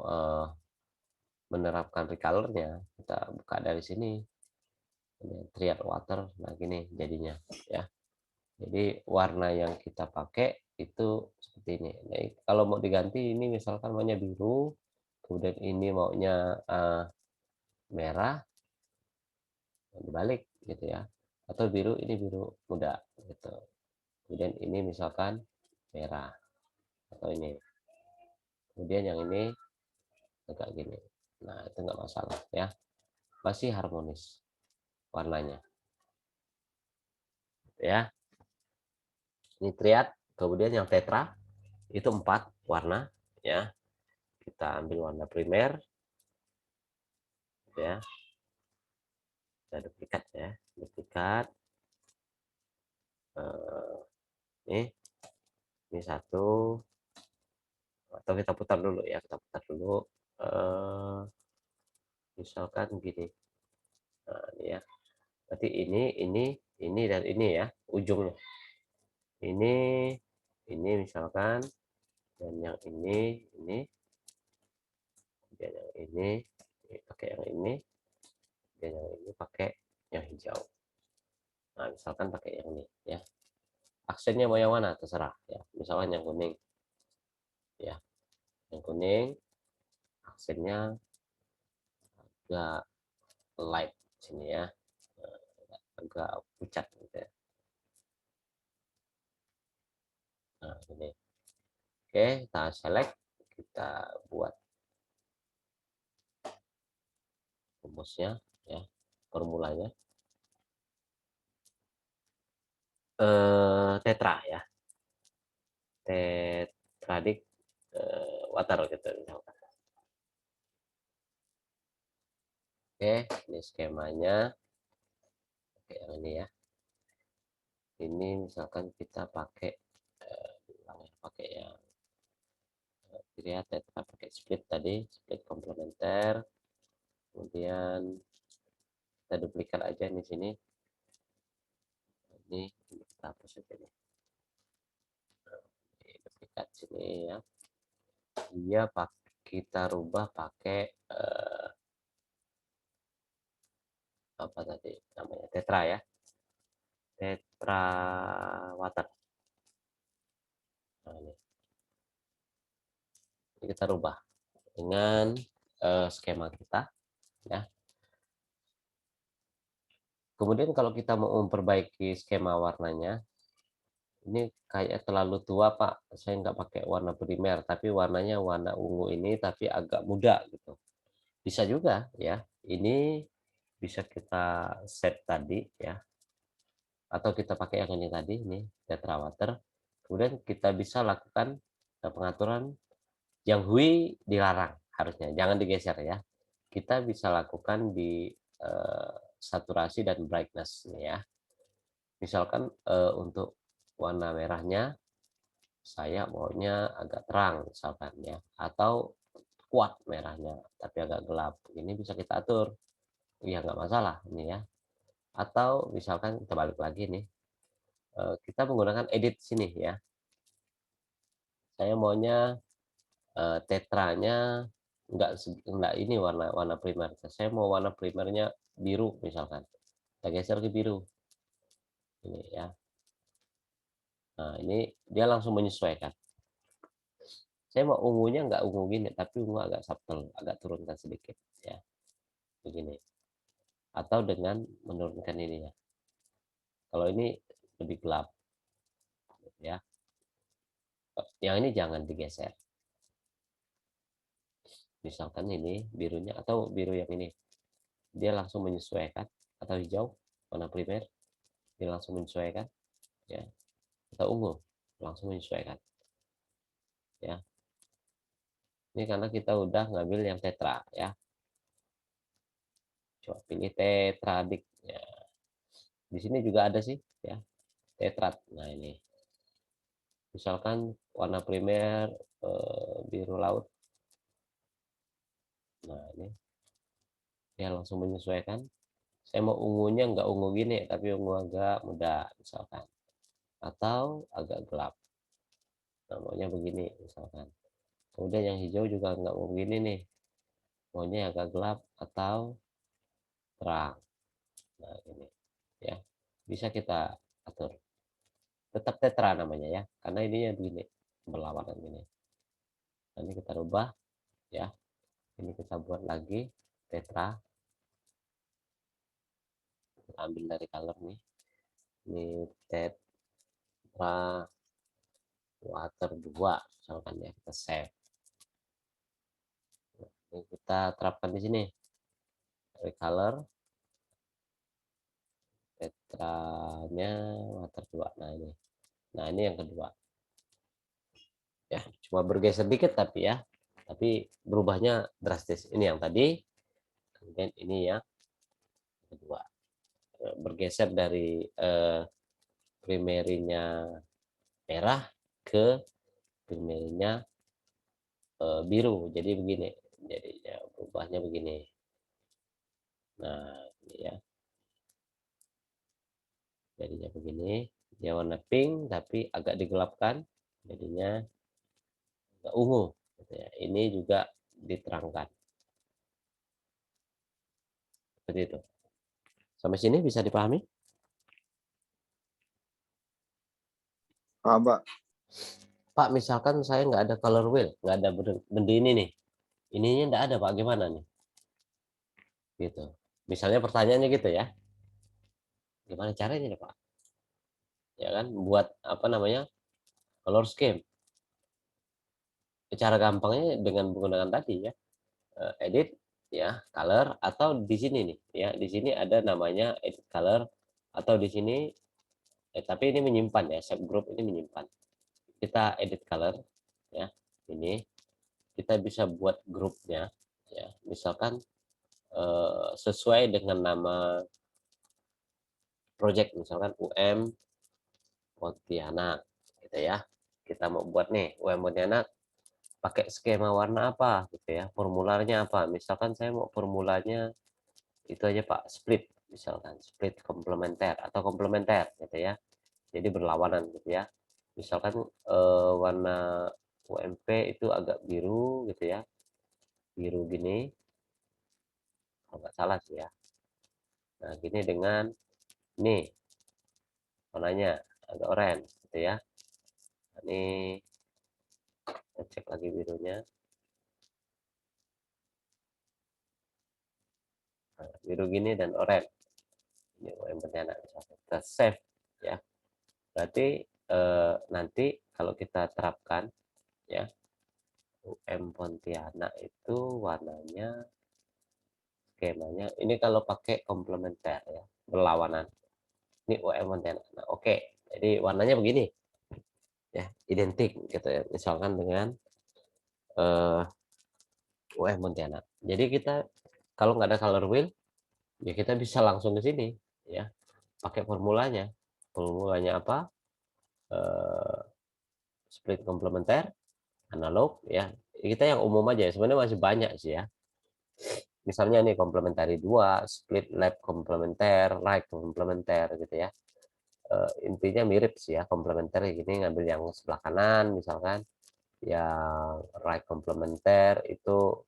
menerapkan recolornya, kita buka dari sini. Ini triad water. Nah, gini jadinya ya. Jadi warna yang kita pakai itu seperti ini. Nah, kalau mau diganti ini misalkan maunya biru, kemudian ini maunya merah, dibalik gitu ya. Atau biru, ini biru muda gitu. Kemudian ini misalkan merah atau ini. Kemudian yang ini agak gini. Nah, itu enggak masalah ya. Masih harmonis warnanya. Ya. Ini triad, kemudian yang tetra itu 4 warna ya. Kita ambil warna primer ya. Kita duplikat ya, duplikat. Ini satu, atau kita putar dulu ya, kita putar dulu. Misalkan gini. Nah, ini ya. Berarti ini dan ini ya, ujungnya. Ini misalkan, dan yang ini, dan yang ini pakai yang ini, dan yang ini pakai yang hijau. Nah, misalkan pakai yang ini ya. Aksennya mau yang mana terserah ya. Misalkan yang kuning. Ya. Yang kuning aksennya agak light sini ya. Agak pucat gitu ya. Nah, ini. Oke, kita select, kita buat rumusnya ya, formulanya. tetra ya. Tetradic water gitu misalkan. Oke, ini skemanya. Oke, yang ini ya. Ini misalkan kita pakai pakai yang lihat tetra pakai split tadi, split komplementer. Kemudian kita duplikat aja di sini. Ini kita hapus aja nih. Duplikat sini ya. Dia kita rubah pakai apa tadi namanya tetra ya, tetra water. Nah, ini kita rubah dengan skema kita ya. Kemudian kalau kita mau memperbaiki skema warnanya, ini kayak terlalu tua Pak, saya nggak pakai warna primer tapi warnanya warna ungu ini tapi agak muda gitu, bisa juga ya. Ini bisa kita set tadi ya, atau kita pakai yang ini tadi, ini tetra water. Kemudian kita bisa lakukan pengaturan yang hui dilarang, harusnya jangan digeser ya. Kita bisa lakukan di saturasi dan brightness ya. Misalkan untuk warna merahnya saya maunya agak terang misalkan ya, atau kuat merahnya tapi agak gelap, ini bisa kita atur ya, nggak masalah ini ya. Atau misalkan kita balik lagi nih, kita menggunakan edit sini ya, saya maunya tetranya enggak ini warna warna primer, saya mau warna primernya biru misalkan, kita geser ke biru ini ya. Nah ini dia langsung menyesuaikan. Saya mau ungunya nggak ungu gini tapi ungu agak subtle, agak turunkan sedikit ya begini, atau dengan menurunkan ini ya, kalau ini lebih gelap ya, yang ini jangan digeser. Misalkan ini birunya atau biru yang ini, dia langsung menyesuaikan, atau hijau warna primer dia langsung menyesuaikan ya, atau ungu langsung menyesuaikan ya. Ini karena kita udah ngambil yang tetra ya, coba pilih tetradik ya. Di sini juga ada sih ya tetrat. Nah ini misalkan warna primer biru laut, nah ini dia langsung menyesuaikan. Saya mau ungunya nggak ungu gini tapi ungu agak muda misalkan, atau agak gelap, namanya begini misalkan. Kemudian yang hijau juga nggak mau begini nih, maunya agak gelap atau terang. Nah ini ya, bisa kita atur, tetap tetra namanya ya karena ininya begini berlawanan gini. Nanti kita rubah ya, ini kita buat lagi tetra, kita ambil dari color nih, ini tetra water 2 misalkan ya, kita save. Ini kita terapkan di sini recolor tetranya water 2. Nah ini yang kedua ya, cuma bergeser dikit tapi ya, tapi berubahnya drastis. Ini yang tadi, kemudian ini yang kedua, bergeser dari primerinya merah ke primerinya biru, jadi begini, jadinya berubahnya begini. Nah ini ya, jadinya begini, dia warna pink tapi agak digelapkan, jadinya agak ungu gitu ya. Ini juga diterangkan seperti itu. Sampai sini bisa dipahami? Paham, Pak. Pak, misalkan saya nggak ada color wheel, nggak ada benda ini nih, ininya nggak ada Pak, gimana nih? Gitu. Misalnya pertanyaannya gitu ya, gimana caranya nih Pak? Ya kan, buat apa namanya color scheme. Cara gampangnya dengan menggunakan tadi ya, edit ya color, atau di sini nih ya, di sini ada namanya edit color, atau di sini Tapi ini menyimpan ya, shape group ini menyimpan. Kita edit color ya. Ini kita bisa buat grupnya ya. Misalkan sesuai dengan nama project, misalkan UM Pontianak gitu ya. Kita mau buat nih UM Pontianak pakai skema warna apa gitu ya. Formularnya apa? Misalkan saya mau formulanya itu aja Pak, split misalkan, split komplementer atau komplementer gitu ya. Jadi berlawanan gitu ya. Misalkan warna UMP itu agak biru gitu ya. Biru gini, kalau nggak salah sih ya. Nah, gini dengan ini warnanya agak oranye gitu ya. Ini kita cek lagi birunya. Nah, biru gini dan oranye. Ini UM Pontianak misalkan. Kita save ya. Berarti nanti kalau kita terapkan ya, UM Pontianak itu warnanya, skemanya ini kalau pakai komplementer ya, berlawanan. Ini UM Pontianak. Nah, oke. Jadi warnanya begini ya, identik gitu ya. Misalkan dengan UM Pontianak. Jadi kita kalau nggak ada color wheel, ya kita bisa langsung ke sini ya, pakai formulanya. Formulanya apa? Eh, split komplementer, analog ya. Kita yang umum aja ya, sebenarnya masih banyak sih ya. Misalnya nih komplementari 2, split left komplementer, right komplementer gitu ya. Intinya mirip sih ya, komplementer ini ngambil yang sebelah kanan misalkan, yang right komplementer itu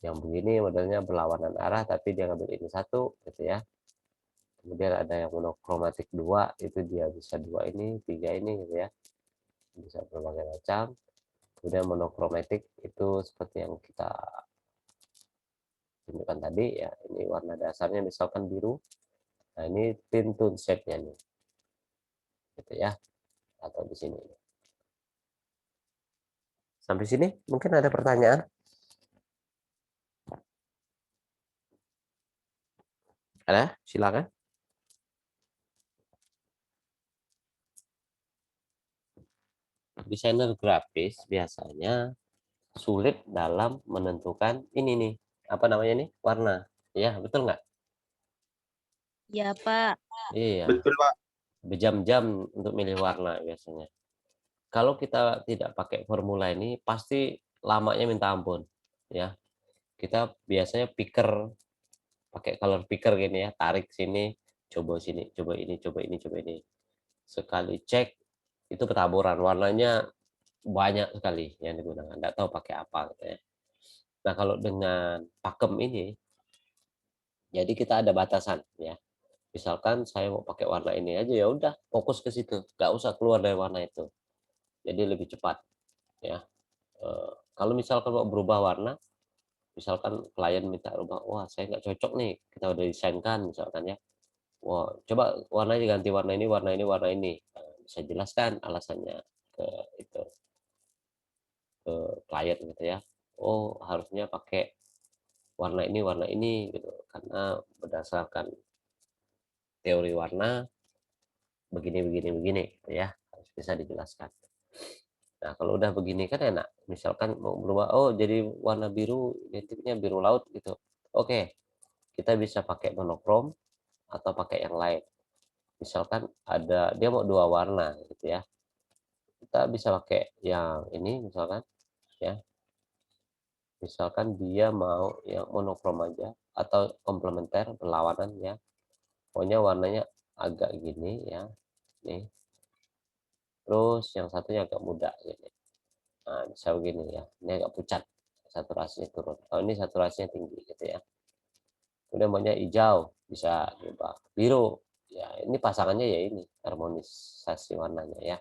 yang begini modelnya berlawanan arah tapi dia ngambil ini satu gitu ya. Kemudian ada yang monokromatik 2, itu dia bisa 2 ini, 3 ini gitu ya. Bisa berbagai macam. Kemudian monokromatik itu seperti yang kita tunjukkan tadi ya, ini warna dasarnya misalkan biru. Nah, ini tint tone shape-nya nih. Gitu ya. Atau di sini. Sampai sini mungkin ada pertanyaan? Ada? Silakan. Desainer grafis biasanya sulit dalam menentukan ini nih, apa namanya nih, warna. Ya, betul nggak? Ya, Pak. Iya, Betul, Pak. berjam-jam untuk milih warna biasanya. Kalau kita tidak pakai formula ini, pasti lamanya minta ampun. Ya, kita biasanya picker, pakai color picker gini ya, tarik sini, coba sini, coba ini, coba ini, coba ini. Sekali cek, itu ketaburan, warnanya banyak sekali yang digunakan, nggak tahu pakai apa gitu ya. Nah, kalau dengan pakem ini, jadi kita ada batasan ya. Misalkan saya mau pakai warna ini aja, ya udah fokus ke situ, nggak usah keluar dari warna itu. Jadi lebih cepat ya. Kalau misalkan mau berubah warna, misalkan klien minta rubah, wah saya nggak cocok nih, kita udah desainkan misalkan ya. Wah, coba warnanya ganti warna ini, warna ini, warna ini. Bisa jelaskan alasannya ke itu, ke klien gitu ya. Oh, harusnya pakai warna ini gitu. Karena berdasarkan teori warna begini begini begini gitu ya. Harus bisa dijelaskan. Nah, kalau udah begini kan enak. Misalkan mau berubah, oh jadi warna biru identiknya biru laut gitu. Oke, kita bisa pakai monokrom atau pakai yang lain. Misalkan ada dia mau 2 warna gitu ya. Kita bisa pakai yang ini misalkan ya. Misalkan dia mau yang monokrom aja atau komplementer berlawanan ya. Pokoknya warnanya agak gini ya. Nih. Terus yang satunya agak muda gini. Nah, bisa begini ya. Ini agak pucat. Saturasinya turun. Kalau ini saturasinya tinggi gitu ya. Kemudian maunya hijau, bisa diubah. Biru. Ya, ini pasangannya ya ini, harmonisasi warnanya ya.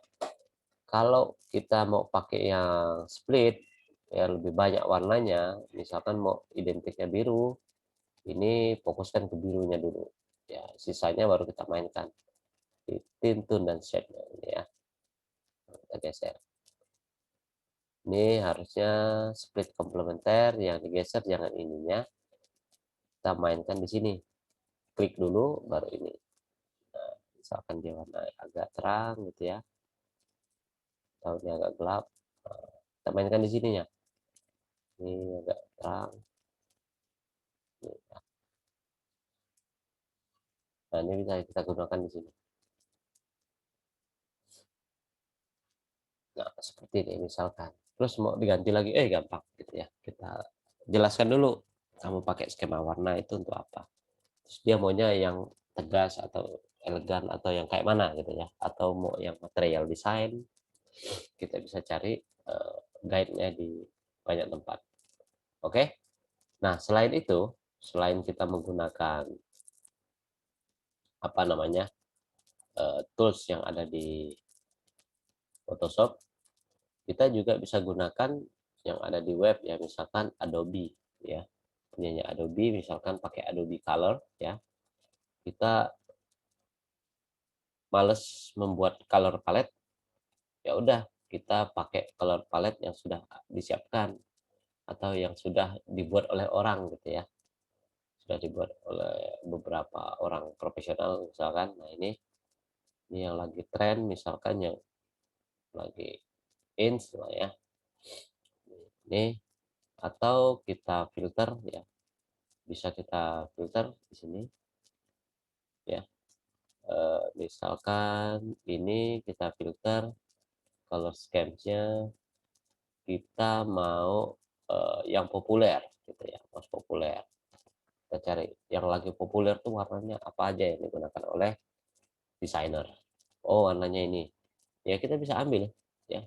Kalau kita mau pakai yang split, ya lebih banyak warnanya, misalkan mau identiknya biru, ini fokuskan ke birunya dulu. Ya, sisanya baru kita mainkan di tint, tone, dan shade-nya ini ya. Kita geser. Ini harusnya split komplementer, yang digeser jangan ininya. Kita mainkan di sini. Klik dulu, baru ini. Nah, misalkan dia warna agak terang gitu ya, atau dia agak gelap. Kita mainkan di sininya. Ini agak terang. Nah, ini bisa kita gunakan di sini. Nah, seperti ini misalkan. Terus mau diganti lagi, gampang gitu ya. Kita jelaskan dulu, kamu pakai skema warna itu untuk apa. Terus dia maunya yang tegas atau elegan atau yang kayak mana gitu ya. Atau mau yang material design, kita bisa cari guide-nya di banyak tempat. Oke. Nah, selain itu, selain kita menggunakan apa namanya tools yang ada di Photoshop, kita juga bisa gunakan yang ada di web ya, misalkan Adobe ya, punyanya Adobe, misalkan pakai Adobe Color ya. Kita males membuat color palette, ya udah kita pakai color palette yang sudah disiapkan atau yang sudah dibuat oleh orang gitu ya, sudah dibuat oleh beberapa orang profesional misalkan. Nah, ini yang lagi tren, misalkan yang lagi ins lah ya, ini. Atau kita filter ya, bisa kita filter di sini ya. Misalkan ini kita filter color scheme-nya, kita mau yang populer gitu ya, most populer. Kita cari yang lagi populer tuh warnanya apa aja yang digunakan oleh desainer. Oh, warnanya ini. Ya kita bisa ambil ya.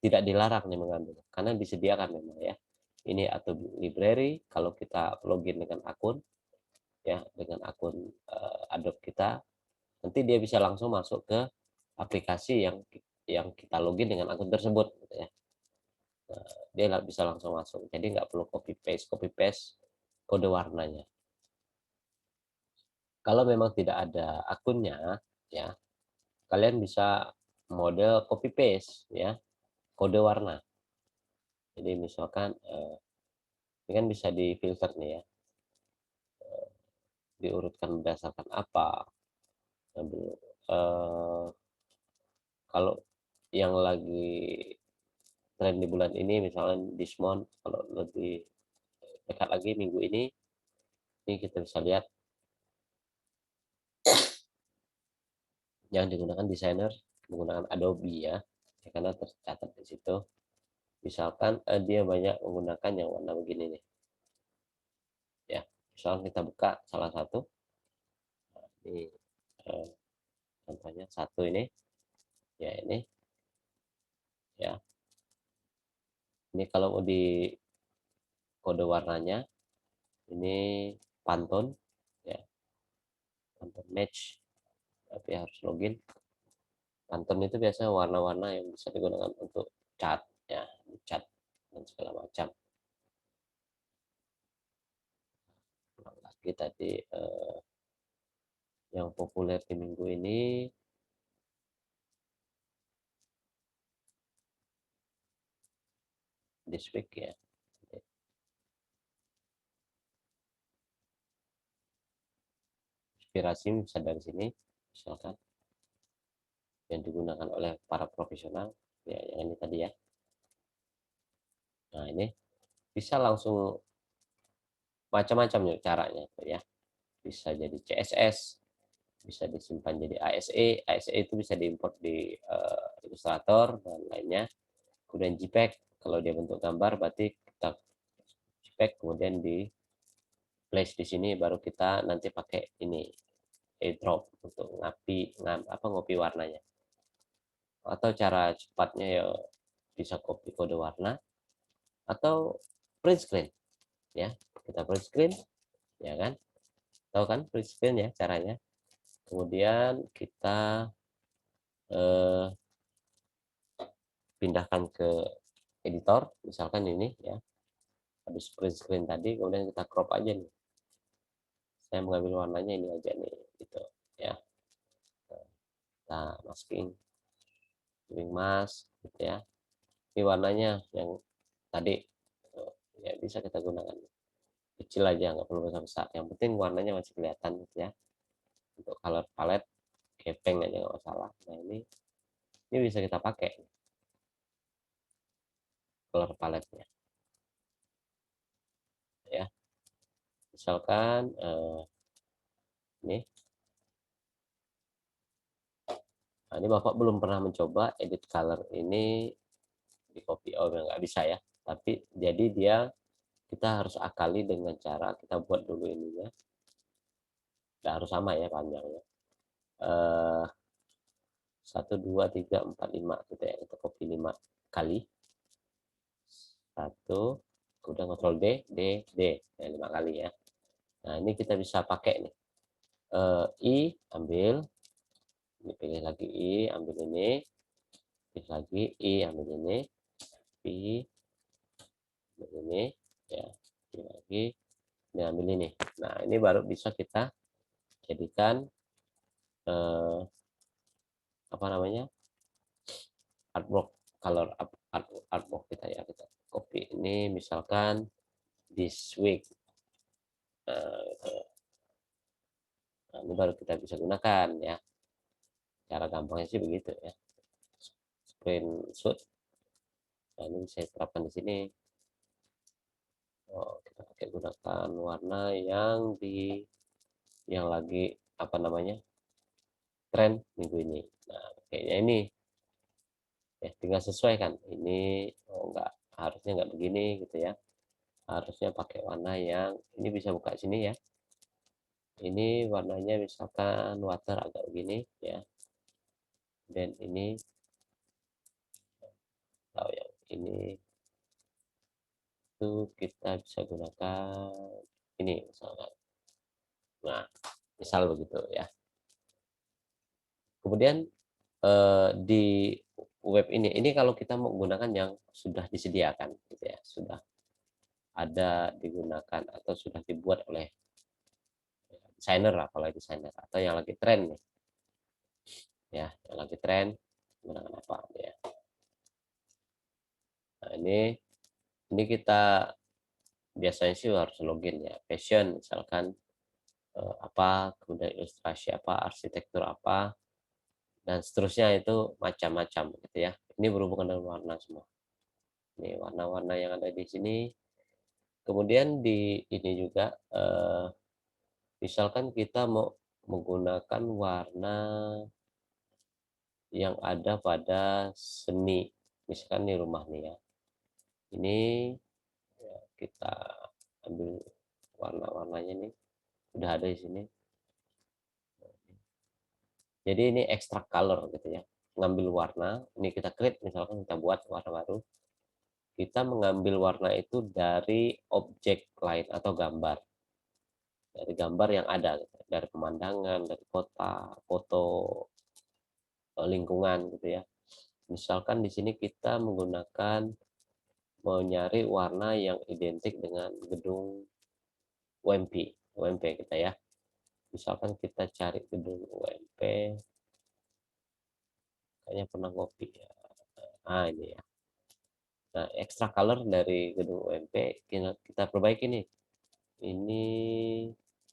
Tidak dilarang nih mengambil karena disediakan memang ya. Ini atau library kalau kita login dengan akun ya, dengan akun Adobe kita, nanti dia bisa langsung masuk ke aplikasi yang kita login dengan akun tersebut gitu ya. Nah, dia bisa langsung masuk, jadi nggak perlu copy paste kode warnanya. Kalau memang tidak ada akunnya ya, kalian bisa model copy paste ya kode warna. Jadi misalkan ini kan bisa difilter nih ya, diurutkan berdasarkan apa. Kalau yang lagi tren di bulan ini misalnya Dismon, kalau lebih dekat lagi minggu ini kita bisa lihat yang digunakan desainer menggunakan Adobe ya, karena tercatat di situ. Misalkan dia banyak menggunakan yang warna begini nih ya. Misalkan kita buka salah satu, ini contohnya satu ini ya, ini ya, ini kalau di kode warnanya ini Pantone ya, Pantone match, tapi harus login. Pantone itu biasanya warna-warna yang bisa digunakan untuk cat ya, cat dan segala macam. Lagi tadi yang populer di minggu ini this week ya. Inspirasi bisa dari sini, misalkan yang digunakan oleh para profesional ya, yang ini tadi ya. Nah, ini bisa langsung macam-macam ya caranya ya. Bisa jadi CSS, bisa disimpan jadi ASE. ASE itu bisa diimport di Illustrator dan lainnya. Kemudian JPEG, kalau dia bentuk gambar berarti kita JPEG kemudian di place di sini, baru kita nanti pakai ini airdrop untuk ngopi warnanya. Atau cara cepatnya ya bisa copy kode warna atau print screen ya. Kita print screen ya kan, tahu kan print screen ya caranya. Kemudian kita pindahkan ke editor, misalkan ini ya, habis print screen tadi, kemudian kita crop aja nih, saya mengambil warnanya ini aja nih gitu ya. Kita masking mask gitu ya, ini warnanya yang tadi ya, bisa kita gunakan kecil aja, nggak perlu besar besar, yang penting warnanya masih kelihatan gitu ya. Untuk color palette gepeng aja nggak masalah. Nah ini bisa kita pakai color paletnya ya. Misalkan ini. Nah, ini Bapak belum pernah mencoba edit color ini di copy, oh nggak bisa ya. Tapi jadi dia kita harus akali dengan cara kita buat dulu ininya. Nggak harus sama ya panjangnya. 1, 2, 3, 4, 5 gitu ya. Kita copy 5 kali. 1, kemudian kontrol D, D, D. Ya, 5 kali ya. Nah ini kita bisa pakai nih. I ambil, ini pilih lagi I, ambil ini, pilih lagi I, ambil ini, I, ambil ini, ya, pilih lagi, ini ambil ini. Nah ini baru bisa kita jadikan apa namanya artwork, color artwork kita ya. Kita copy ini misalkan this week. Nah, ini baru kita bisa gunakan ya. Cara gampangnya sih begitu ya. Screenshot. Nah, ini saya terapkan di sini. Oh, kita pakai gunakan warna yang lagi apa namanya tren minggu ini. Nah, kayaknya ini ya tinggal sesuaikan. Ini enggak, harusnya enggak begini gitu ya. Harusnya pakai warna yang ini, bisa buka sini ya. Ini warnanya misalkan water agak begini ya. Dan ini tahu yang ini itu kita bisa gunakan ini misalkan. Nah, misal begitu ya. Kemudian di web ini kalau kita menggunakan yang sudah disediakan gitu ya, sudah ada digunakan atau sudah dibuat oleh desainer lah, kalau desainer, atau yang lagi tren nih ya, yang lagi tren menggunakan apa ya. Nah ini kita biasanya sih harus login ya, fashion misalkan apa, kemudian ilustrasi apa, arsitektur apa, dan seterusnya, itu macam-macam gitu ya. Ini berhubungan dengan warna semua. Ini warna-warna yang ada di sini. Kemudian di ini juga misalkan kita mau menggunakan warna yang ada pada seni, misalkan di rumah nih ya. Ini ya, kita ambil warna-warnanya nih, udah ada di sini. Jadi ini extract color gitu ya. Ngambil warna, ini kita create, misalkan kita buat warna baru. Kita mengambil warna itu dari objek lain atau gambar. Dari gambar yang ada, gitu. Dari pemandangan, dari kota, foto, lingkungan gitu ya. Misalkan di sini kita menggunakan mau nyari warna yang identik dengan gedung UMP kita ya. Misalkan kita cari gedung UMP, kayaknya pernah ngopi ya. Nah ini ya. Nah extra color dari gedung UMP kita perbaiki nih. Ini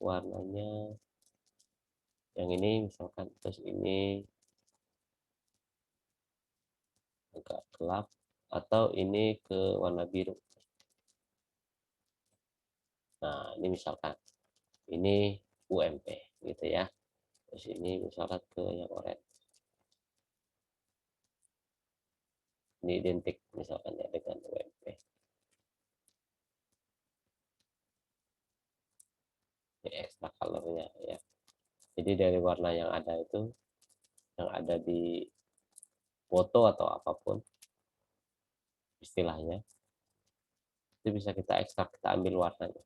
warnanya yang ini misalkan, terus ini agak gelap, atau ini ke warna biru. Nah ini misalkan ini UMP gitu ya, terus ini misalkan ke yang oranye, ini identik misalkan ya dengan UMP. Ini extra colornya ya. Jadi dari warna yang ada itu, yang ada di foto atau apapun istilahnya, itu bisa kita ekstrak, kita ambil warnanya.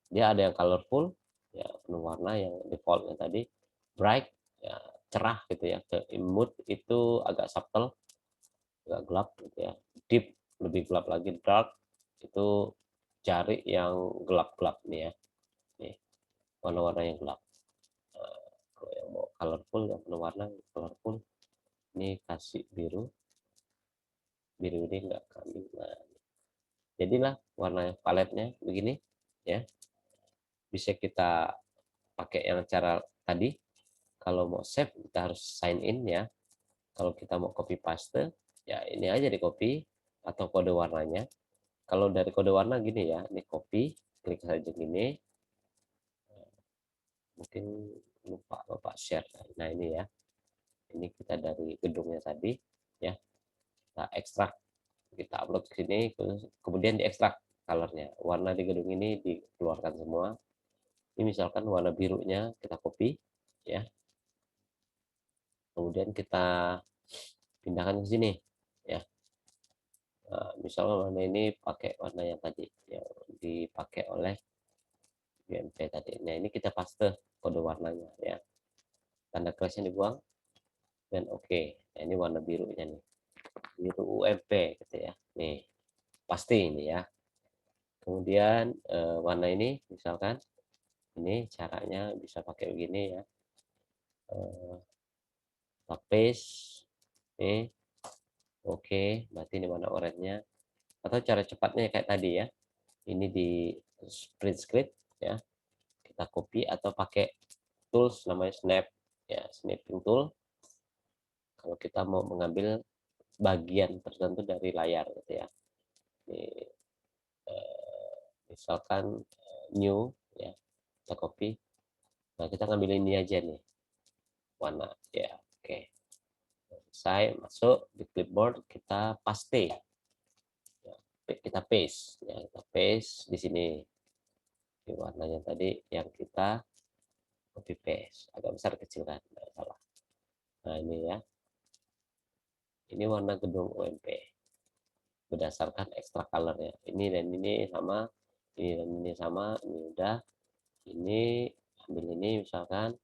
Dia ada yang colorful ya, penuh warna, yang defaultnya tadi bright ya, cerah gitu ya. Ke mood itu agak subtle, agak gelap gitu ya. Deep, lebih gelap lagi. Dark itu cari yang gelap-gelap nih ya. Nih, warna-warna yang gelap. Kalau yang mau colorful, yang penuh warna colorful, ini kasih biru. Biru ini enggak kambing. Nah, jadilah warna paletnya begini ya. Bisa kita pakai yang cara tadi kalau mau save kita harus sign in ya. Kalau kita mau copy paste, ya ini aja di copy atau kode warnanya. Kalau dari kode warna gini ya, ini copy, klik saja gini. Mungkin lupa Bapak share. Nah ini ya, ini kita dari gedungnya tadi ya, kita ekstrak, kita upload ke sini, kemudian diekstrak colornya. Warna di gedung ini dikeluarkan semua. Ini misalkan warna birunya kita copy ya, kemudian kita pindahkan ke sini ya. Nah, misalnya warna ini pakai warna yang tadi yang dipakai oleh UMP tadi. Nah ini kita paste kode warnanya ya, tanda kerasnya dibuang dan oke. Nah, ini warna birunya nih, biru UMP gitu ya. Nih pasti ini ya. Kemudian warna ini misalkan ini caranya bisa pakai begini ya. Paste nih, oke, berarti ini warna oranye. Atau cara cepatnya kayak tadi ya, ini di print script ya, kita copy atau pakai tools namanya snap ya, snapping tool. Kalau kita mau mengambil bagian tertentu dari layar gitu ya. Ini, misalkan new ya, kita copy. Nah kita ngambil ini aja nih warna ya, oke. Selesai, masuk di clipboard, kita paste ya, kita paste ya, kita paste di sini di warnanya tadi yang kita copy paste. Agak besar kecil kan, nggak salah. Nah ini ya, ini warna gedung UMP berdasarkan extra colornya. Ini dan ini sama, ini dan ini sama, ini udah. Ini ambil ini misalkan,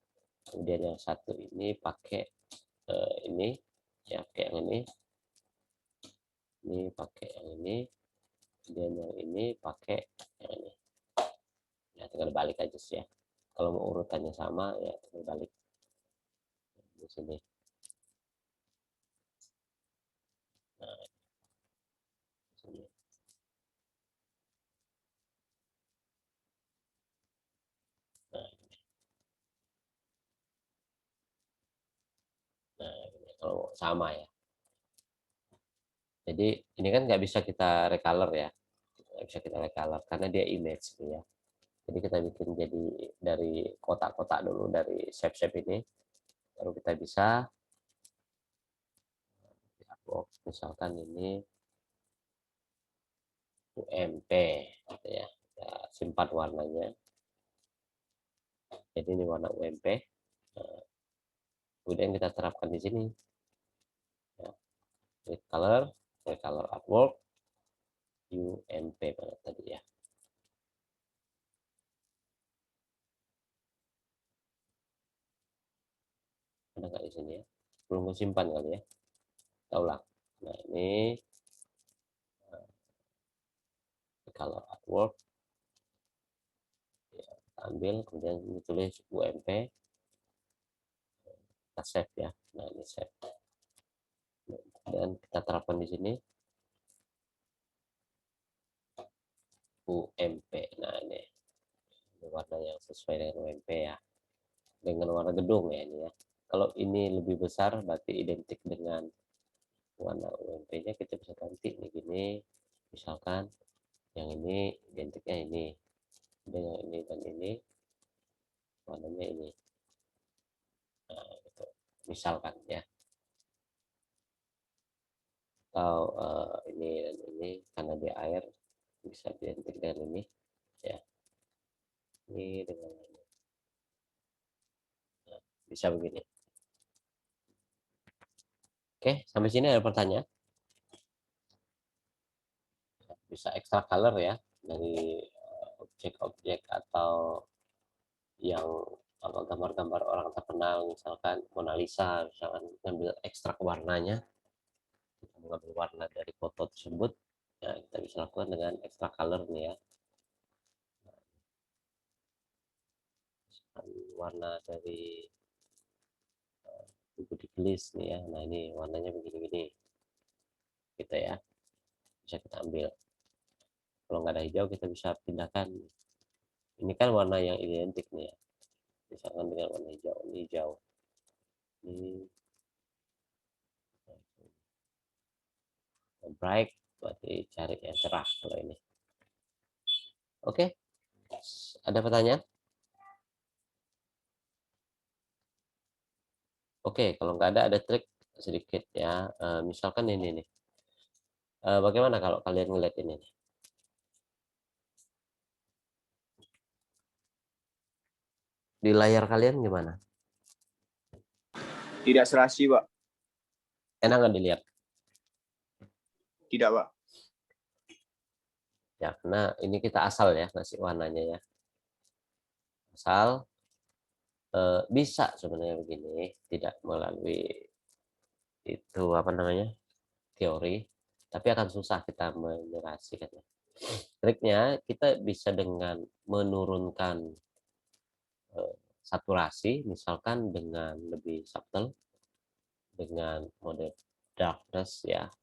kemudian yang satu ini pakai ini ya, pakai yang ini pakai yang ini, kemudian yang ini pakai yang ini. Ya tinggal balik aja sih ya. Kalau mau urutannya sama ya tinggal balik di sini. Nah, sini. Nah, nah ini kalau sama ya. Jadi ini kan nggak bisa kita recolor ya, nggak bisa kita recolor karena dia image gitu ya. Jadi kita bikin jadi dari kotak-kotak dulu dari shape-shape ini, baru kita bisa misalkan ini UMP gitu ya. Kita simpan warnanya. Jadi ini warna UMP. Nah, kemudian kita terapkan di sini. Ya. Color artwork, UMP banget tadi ya. Ada nggak di sini ya? Belum simpan kali ya. Kita ulang. Nah ini color artwork. Ya, kita ambil, kemudian ditulis UMP. Kita save ya. Nah ini save. Dan kita terapkan di sini UMP. Nah ini warna yang sesuai dengan UMP ya, dengan warna gedung ya ini ya. Kalau ini lebih besar berarti identik dengan warna UMP-nya, kita bisa ganti nih gini, misalkan yang ini identiknya ini, dengan ini dan ini warnanya ini. Nah, gitu. Misalkan ya, atau ini dan ini karena di air bisa identik dengan ini ya, ini dengan ini. Nah, bisa begini. Oke, sampai sini ada pertanyaan? Bisa extra color ya dari objek-objek atau yang gambar-gambar orang terkenal, misalkan Mona Lisa, misalkan ngambil ekstrak warnanya, kita mengambil warna dari foto tersebut, ya kita bisa lakukan dengan extra color nih ya. Warna dari buku ditulis nih ya, nah ini warnanya begini-begini gitu ya, bisa kita ambil. Kalau nggak ada hijau kita bisa pindahkan, ini kan warna yang identik nih ya, misalkan dengan warna hijau, ini hijau. Ini bright, berarti cari yang cerah kalau ini. Oke, ada pertanyaan? Oke, kalau nggak ada trik sedikit ya. Misalkan ini nih. Bagaimana kalau kalian ngeliat ini nih? Di layar kalian gimana? Tidak serasi, Pak. Enak nggak dilihat? Tidak, Pak. Ya, karena ini kita asal ya ngasih warnanya ya. Asal bisa sebenarnya begini, tidak melalui itu apa namanya teori, tapi akan susah kita menyerasikannya. Triknya kita bisa dengan menurunkan saturasi, misalkan dengan lebih subtle, dengan mode darkness ya,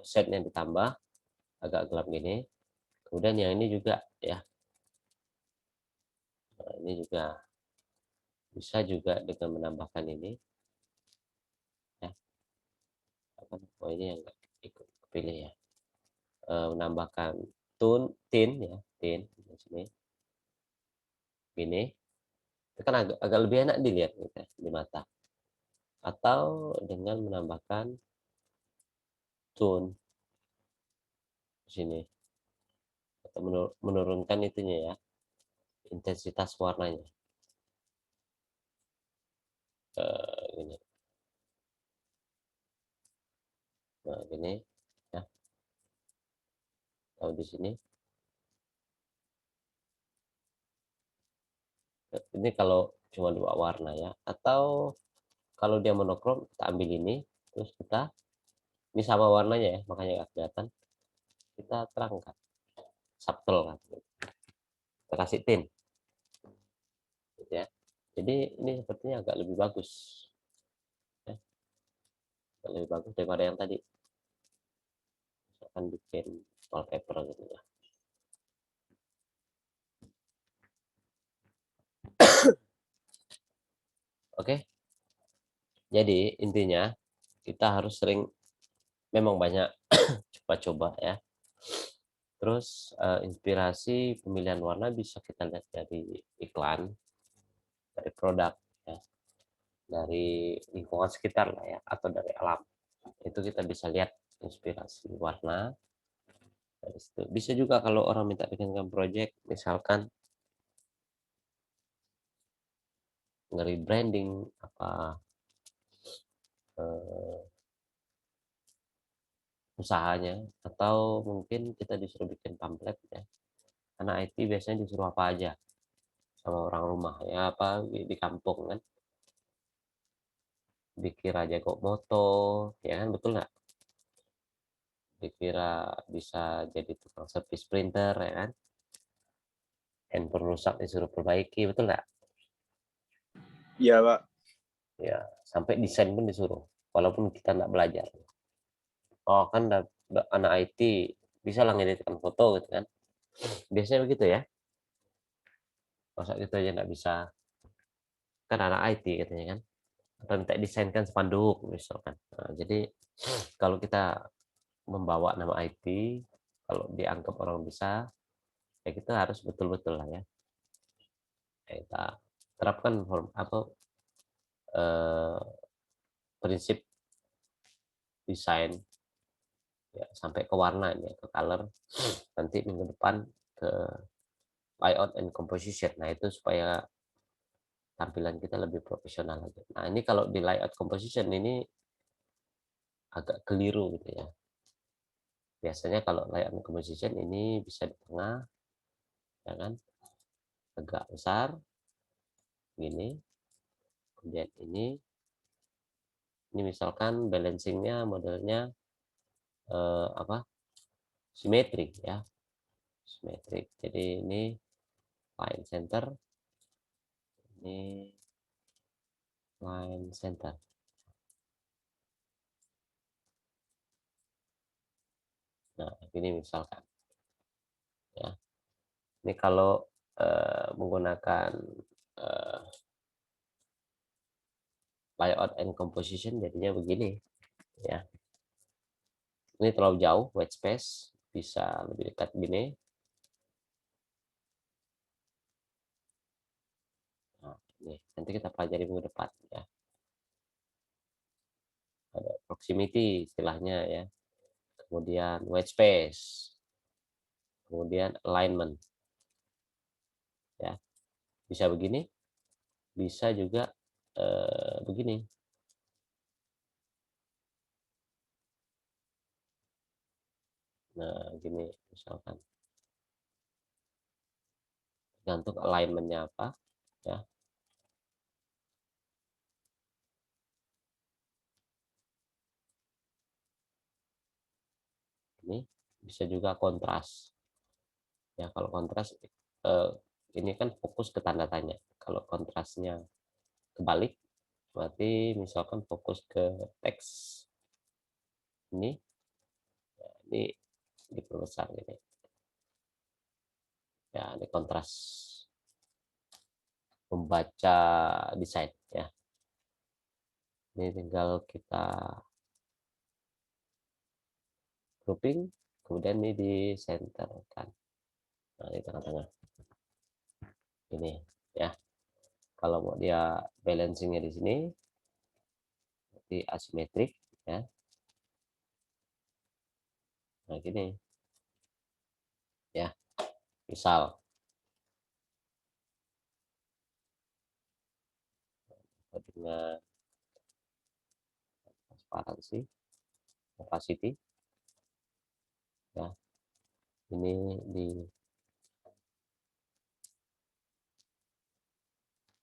setnya ditambah agak gelap gini. Kemudian yang ini juga ya, ini juga bisa juga dengan menambahkan ini ya. Oh ini yang nggak ikut kepilih ya. Menambahkan tint ya, tint di sini gini. Itu kan agak lebih enak dilihat gitu ya, di mata. Atau dengan menambahkan tone di sini atau menurunkan itunya ya, intensitas warnanya. Ini. Nah, gini ya. Kalau di sini ini kalau cuma 2 warna ya, atau kalau dia monokrom kita ambil ini terus kita ini sama warnanya ya, makanya nggak kelihatan. Kita terangkan subtle kan. Kita kasih tint gitu ya. Jadi ini sepertinya agak lebih bagus ya, agak lebih bagus daripada yang tadi. Misalkan bikin wallpaper gitu ya. Oke. Jadi intinya kita harus sering memang banyak coba-coba ya. Terus inspirasi pemilihan warna bisa kita lihat dari iklan, dari produk ya, dari lingkungan sekitar lah ya, atau dari alam. Itu kita bisa lihat inspirasi warna dari situ. Bisa juga kalau orang minta bikinkan project, misalkan nge-rebranding apa usahanya, atau mungkin kita disuruh bikin pamflet ya. Karena IT biasanya disuruh apa aja sama orang rumah ya, apa di kampung kan, dikira jago moto ya kan, betul nggak? Dikira bisa jadi tukang servis printer ya kan, handphone rusak disuruh perbaiki, betul nggak? Iya, Pak. Ya, sampai desain pun disuruh walaupun kita nggak belajar. Oh kan anak IT bisa lah ngeditkan foto gitu kan, biasanya begitu ya. Masa kita aja nggak bisa, kan anak IT katanya kan, atau minta desainkan spanduk misalkan. Nah, jadi kalau kita membawa nama IT, kalau dianggap orang bisa, ya kita harus betul-betul lah ya. Kita terapkan eh, prinsip desain ya, sampai ke warna ya, ke color. Nanti minggu depan ke layout and composition. Nah itu supaya tampilan kita lebih profesional lagi. Nah ini kalau di layout composition ini agak keliru gitu ya. Biasanya kalau layout and composition ini bisa di tengah, ya kan, agak besar, gini. Kemudian ini misalkan balancingnya modelnya apa? Simetrik ya, simetrik. Jadi ini line center, ini line center. Nah ini misalkan ya. Ini kalau menggunakan layout and composition jadinya begini ya. Ini terlalu jauh white space, bisa lebih dekat gini. Nah, ini nanti kita pelajari minggu depan ya. Ada proximity istilahnya ya. Kemudian white space. Kemudian alignment. Ya. Bisa begini, bisa juga begini. Nah, gini misalkan. Tergantung alignment-nya apa ya. Ini bisa juga kontras. Ya, kalau kontras ini kan fokus ke tanda tanya. Kalau kontrasnya kebalik, berarti misalkan fokus ke teks. Ini, ya, ini diperbesar ini. Ya, ini kontras membaca desain ya. Ini tinggal kita grouping, kemudian ini di centerkan. Nah, di tengah-tengah. Ini ya. Kalau mau dia balancingnya di sini, di asimetrik ya. Nah, gini. Ya. Misal dengan transparansi, opacity ya. Ini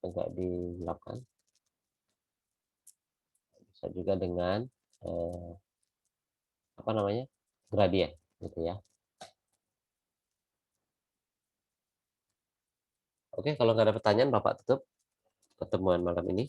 agak digelapkan. Bisa juga dengan apa namanya? Gradien gitu ya. Oke, kalau nggak ada pertanyaan Bapak tutup pertemuan malam ini.